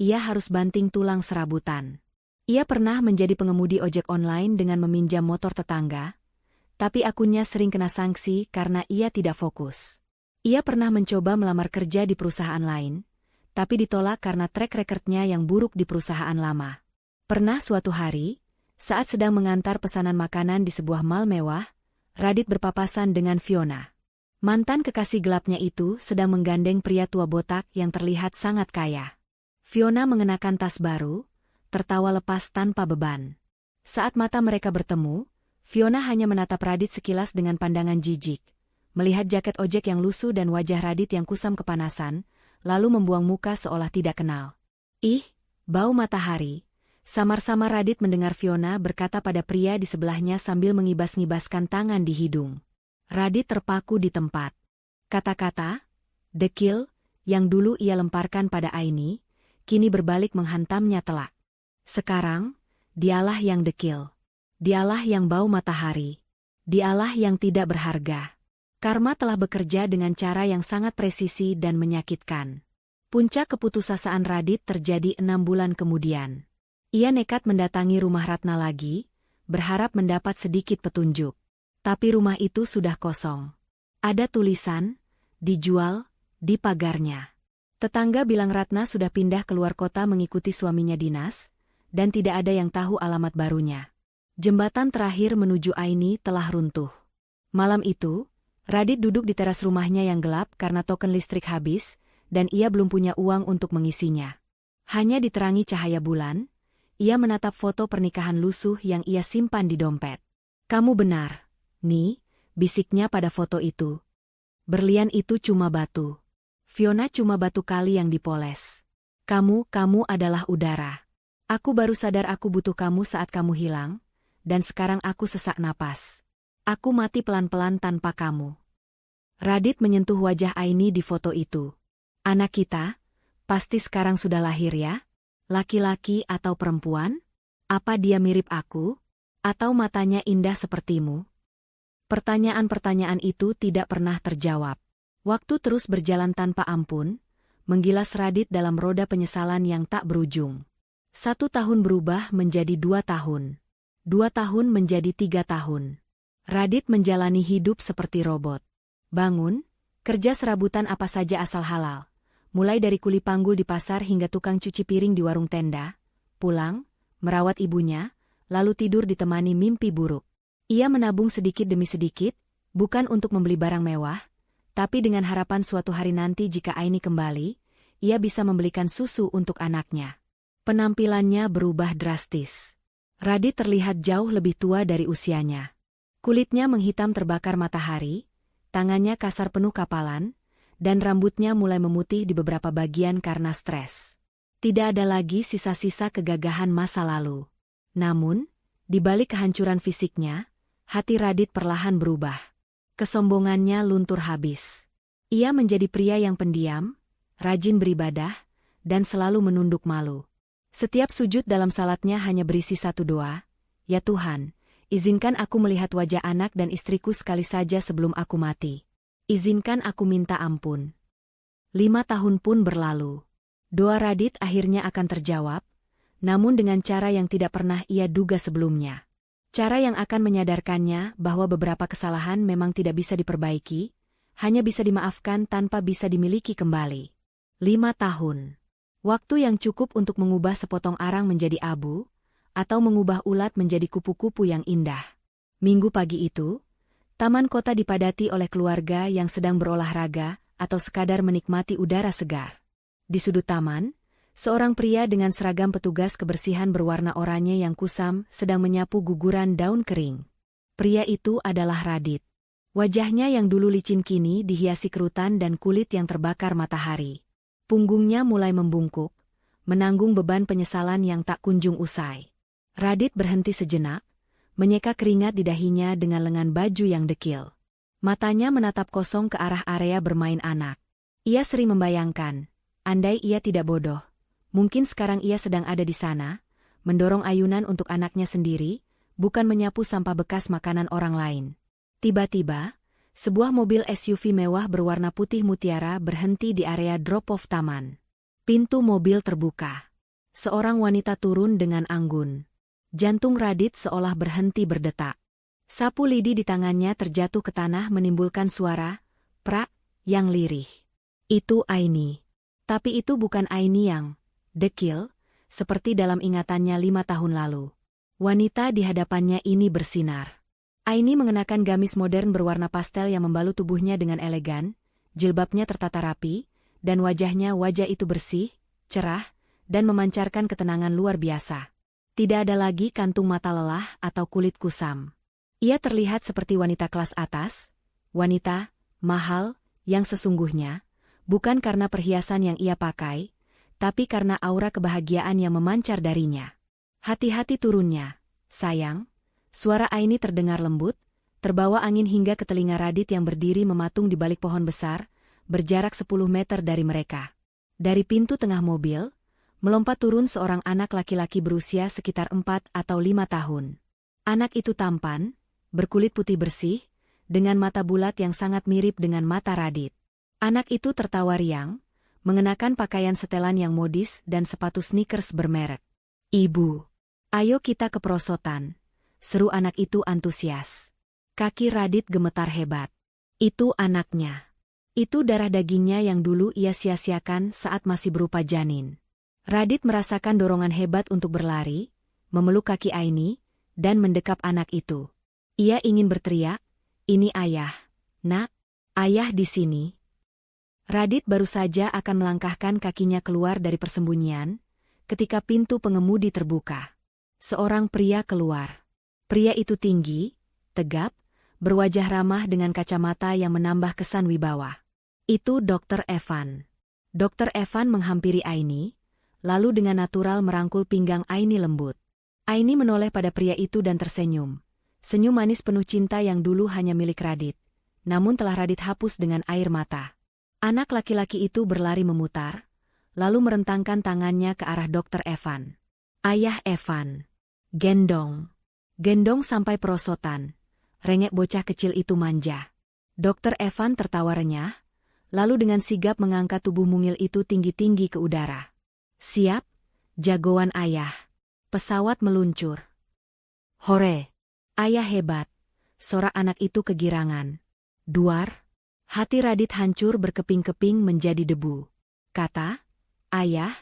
ia harus banting tulang serabutan. Ia pernah menjadi pengemudi ojek online dengan meminjam motor tetangga, tapi akunnya sering kena sanksi karena ia tidak fokus. Ia pernah mencoba melamar kerja di perusahaan lain, tapi ditolak karena track recordnya yang buruk di perusahaan lama. Pernah suatu hari, saat sedang mengantar pesanan makanan di sebuah mall mewah, Radit berpapasan dengan Fiona. Mantan kekasih gelapnya itu sedang menggandeng pria tua botak yang terlihat sangat kaya. Fiona mengenakan tas baru, tertawa lepas tanpa beban. Saat mata mereka bertemu, Fiona hanya menatap Radit sekilas dengan pandangan jijik, melihat jaket ojek yang lusuh dan wajah Radit yang kusam kepanasan, lalu membuang muka seolah tidak kenal. "Ih, bau matahari," samar-samar Radit mendengar Fiona berkata pada pria di sebelahnya sambil mengibas-ngibaskan tangan di hidung. Radit terpaku di tempat. Kata-kata dekil yang dulu ia lemparkan pada Aini, kini berbalik menghantamnya telak. Sekarang, dialah yang dekil. Dialah yang bau matahari. Dialah yang tidak berharga. Karma telah bekerja dengan cara yang sangat presisi dan menyakitkan. Puncak keputusasaan Radit terjadi 6 bulan kemudian. Ia nekat mendatangi rumah Ratna lagi, berharap mendapat sedikit petunjuk. Tapi rumah itu sudah kosong. Ada tulisan, "Dijual," di pagarnya. Tetangga bilang Ratna sudah pindah keluar kota mengikuti suaminya dinas, dan tidak ada yang tahu alamat barunya. Jembatan terakhir menuju Aini telah runtuh. Malam itu, Radit duduk di teras rumahnya yang gelap karena token listrik habis, dan ia belum punya uang untuk mengisinya. Hanya diterangi cahaya bulan, ia menatap foto pernikahan lusuh yang ia simpan di dompet. "Kamu benar, Ni," bisiknya pada foto itu. "Berlian itu cuma batu. Fiona cuma batu kali yang dipoles. Kamu adalah udara. Aku baru sadar aku butuh kamu saat kamu hilang, dan sekarang aku sesak napas. Aku mati pelan-pelan tanpa kamu." Radit menyentuh wajah Aini di foto itu. "Anak kita, pasti sekarang sudah lahir ya? Laki-laki atau perempuan? Apa dia mirip aku? Atau matanya indah sepertimu?" Pertanyaan-pertanyaan itu tidak pernah terjawab. Waktu terus berjalan tanpa ampun, menggilas Radit dalam roda penyesalan yang tak berujung. 1 tahun berubah menjadi 2 tahun. 2 tahun menjadi 3 tahun. Radit menjalani hidup seperti robot. Bangun, kerja serabutan apa saja asal halal. Mulai dari kuli panggul di pasar hingga tukang cuci piring di warung tenda. Pulang, merawat ibunya, lalu tidur ditemani mimpi buruk. Ia menabung sedikit demi sedikit, bukan untuk membeli barang mewah, tapi dengan harapan suatu hari nanti jika Aini kembali, ia bisa membelikan susu untuk anaknya. Penampilannya berubah drastis. Radit terlihat jauh lebih tua dari usianya. Kulitnya menghitam terbakar matahari, tangannya kasar penuh kapalan, dan rambutnya mulai memutih di beberapa bagian karena stres. Tidak ada lagi sisa-sisa kegagahan masa lalu. Namun, di balik kehancuran fisiknya, hati Radit perlahan berubah. Kesombongannya luntur habis. Ia menjadi pria yang pendiam, rajin beribadah, dan selalu menunduk malu. Setiap sujud dalam salatnya hanya berisi satu doa, "Ya Tuhan, izinkan aku melihat wajah anak dan istriku sekali saja sebelum aku mati. Izinkan aku minta ampun." 5 tahun pun berlalu. Doa Radit akhirnya akan terjawab, namun dengan cara yang tidak pernah ia duga sebelumnya. Cara yang akan menyadarkannya bahwa beberapa kesalahan memang tidak bisa diperbaiki, hanya bisa dimaafkan tanpa bisa dimiliki kembali. 5 tahun. Waktu yang cukup untuk mengubah sepotong arang menjadi abu, atau mengubah ulat menjadi kupu-kupu yang indah. Minggu pagi itu, taman kota dipadati oleh keluarga yang sedang berolahraga atau sekadar menikmati udara segar. Di sudut taman, seorang pria dengan seragam petugas kebersihan berwarna oranye yang kusam sedang menyapu guguran daun kering. Pria itu adalah Radit. Wajahnya yang dulu licin kini dihiasi kerutan dan kulit yang terbakar matahari. Punggungnya mulai membungkuk, menanggung beban penyesalan yang tak kunjung usai. Radit berhenti sejenak, menyeka keringat di dahinya dengan lengan baju yang dekil. Matanya menatap kosong ke arah area bermain anak. Ia sering membayangkan, andai ia tidak bodoh, mungkin sekarang ia sedang ada di sana, mendorong ayunan untuk anaknya sendiri, bukan menyapu sampah bekas makanan orang lain. Tiba-tiba, sebuah mobil SUV mewah berwarna putih mutiara berhenti di area drop-off taman. Pintu mobil terbuka. Seorang wanita turun dengan anggun. Jantung Radit seolah berhenti berdetak. Sapu lidi di tangannya terjatuh ke tanah menimbulkan suara, prak, yang lirih. Itu Aini. Tapi itu bukan Aini yang dekil, seperti dalam ingatannya 5 tahun lalu. Wanita di hadapannya ini bersinar. Aini mengenakan gamis modern berwarna pastel yang membalut tubuhnya dengan elegan, jilbabnya tertata rapi, dan wajah itu bersih, cerah, dan memancarkan ketenangan luar biasa. Tidak ada lagi kantung mata lelah atau kulit kusam. Ia terlihat seperti wanita kelas atas, wanita mahal yang sesungguhnya, bukan karena perhiasan yang ia pakai, tapi karena aura kebahagiaan yang memancar darinya. Hati-hati turunnya, sayang. Suara Aini terdengar lembut, terbawa angin hingga ke telinga Radit yang berdiri mematung di balik pohon besar, berjarak 10 meter dari mereka. Dari pintu tengah mobil, melompat turun seorang anak laki-laki berusia sekitar 4 atau 5 tahun. Anak itu tampan, berkulit putih bersih, dengan mata bulat yang sangat mirip dengan mata Radit. Anak itu tertawa riang, mengenakan pakaian setelan yang modis dan sepatu sneakers bermerek. "Ibu, ayo kita ke perosotan," seru anak itu antusias. Kaki Radit gemetar hebat. Itu anaknya. Itu darah dagingnya yang dulu ia sia-siakan saat masih berupa janin. Radit merasakan dorongan hebat untuk berlari, memeluk kaki Aini, dan mendekap anak itu. Ia ingin berteriak, "Ini ayah, nak, ayah di sini." Radit baru saja akan melangkahkan kakinya keluar dari persembunyian, ketika pintu pengemudi terbuka. Seorang pria keluar. Pria itu tinggi, tegap, berwajah ramah dengan kacamata yang menambah kesan wibawa. Itu Dr. Evan. Dr. Evan menghampiri Aini, lalu dengan natural merangkul pinggang Aini lembut. Aini menoleh pada pria itu dan tersenyum. Senyum manis penuh cinta yang dulu hanya milik Radit, namun telah Radit hapus dengan air mata. Anak laki-laki itu berlari memutar, lalu merentangkan tangannya ke arah Dr. Evan. "Ayah Evan. Gendong. Gendong sampai perosotan," rengek bocah kecil itu manja. Dr. Evan tertawa renyah, lalu dengan sigap mengangkat tubuh mungil itu tinggi-tinggi ke udara. "Siap, jagoan ayah." Pesawat meluncur. "Hore! Ayah hebat!" sorak anak itu kegirangan. Duar, hati Radit hancur berkeping-keping menjadi debu. Kata, "Ayah,"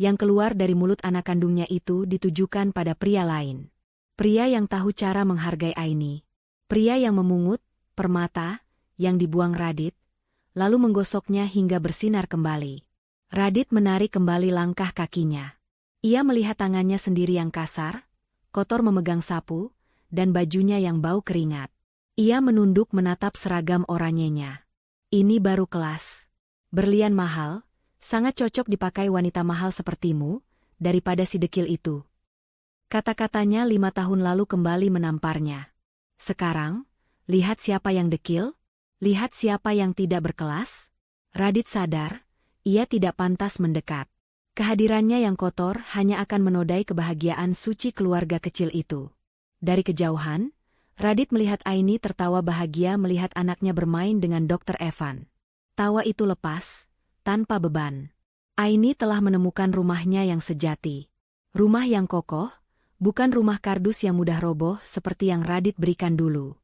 yang keluar dari mulut anak kandungnya itu ditujukan pada pria lain. Pria yang tahu cara menghargai Aini. Pria yang memungut permata yang dibuang Radit, lalu menggosoknya hingga bersinar kembali. Radit menarik kembali langkah kakinya. Ia melihat tangannya sendiri yang kasar, kotor memegang sapu, dan bajunya yang bau keringat. Ia menunduk menatap seragam oranyenya. Ini baru kelas. Berlian mahal, sangat cocok dipakai wanita mahal sepertimu, daripada si dekil itu. Kata-katanya 5 tahun lalu kembali menamparnya. Sekarang, lihat siapa yang dekil, lihat siapa yang tidak berkelas. Radit sadar, ia tidak pantas mendekat. Kehadirannya yang kotor hanya akan menodai kebahagiaan suci keluarga kecil itu. Dari kejauhan, Radit melihat Aini tertawa bahagia melihat anaknya bermain dengan Dr. Evan. Tawa itu lepas, tanpa beban. Aini telah menemukan rumahnya yang sejati. Rumah yang kokoh, bukan rumah kardus yang mudah roboh seperti yang Radit berikan dulu.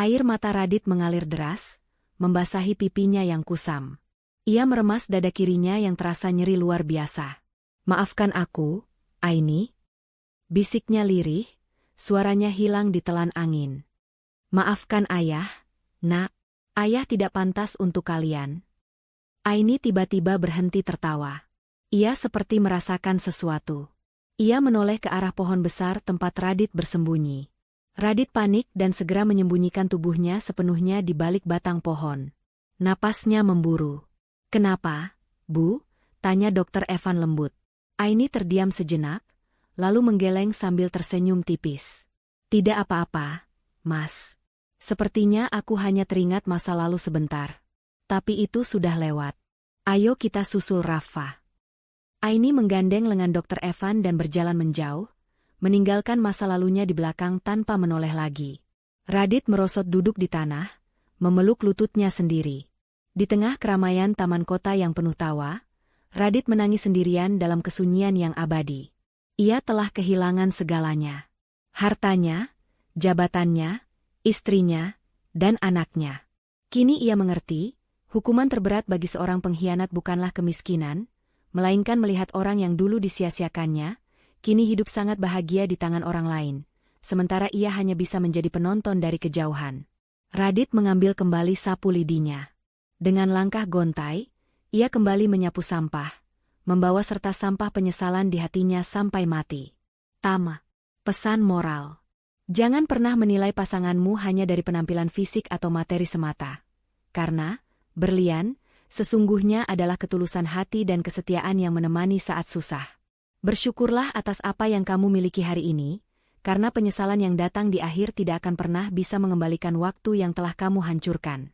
Air mata Radit mengalir deras, membasahi pipinya yang kusam. Ia meremas dada kirinya yang terasa nyeri luar biasa. "Maafkan aku, Aini," bisiknya lirih, suaranya hilang ditelan angin. "Maafkan ayah, nak. Ayah tidak pantas untuk kalian." Aini tiba-tiba berhenti tertawa. Ia seperti merasakan sesuatu. Ia menoleh ke arah pohon besar tempat Radit bersembunyi. Radit panik dan segera menyembunyikan tubuhnya sepenuhnya di balik batang pohon. Napasnya memburu. "Kenapa, Bu?" tanya Dr. Evan lembut. Aini terdiam sejenak, lalu menggeleng sambil tersenyum tipis. "Tidak apa-apa, Mas. Sepertinya aku hanya teringat masa lalu sebentar. Tapi itu sudah lewat. Ayo kita susul Rafa." Aini menggandeng lengan Dr. Evan dan berjalan menjauh, meninggalkan masa lalunya di belakang tanpa menoleh lagi. Radit merosot duduk di tanah, memeluk lututnya sendiri. Di tengah keramaian taman kota yang penuh tawa, Radit menangis sendirian dalam kesunyian yang abadi. Ia telah kehilangan segalanya. Hartanya, jabatannya, istrinya, dan anaknya. Kini ia mengerti, hukuman terberat bagi seorang pengkhianat bukanlah kemiskinan, melainkan melihat orang yang dulu disia-siakannya, kini hidup sangat bahagia di tangan orang lain, sementara ia hanya bisa menjadi penonton dari kejauhan. Radit mengambil kembali sapu lidinya. Dengan langkah gontai, ia kembali menyapu sampah, membawa serta sampah penyesalan di hatinya sampai mati. Tama. Pesan moral. Jangan pernah menilai pasanganmu hanya dari penampilan fisik atau materi semata. Karena, berlian, sesungguhnya adalah ketulusan hati dan kesetiaan yang menemani saat susah. Bersyukurlah atas apa yang kamu miliki hari ini, karena penyesalan yang datang di akhir tidak akan pernah bisa mengembalikan waktu yang telah kamu hancurkan.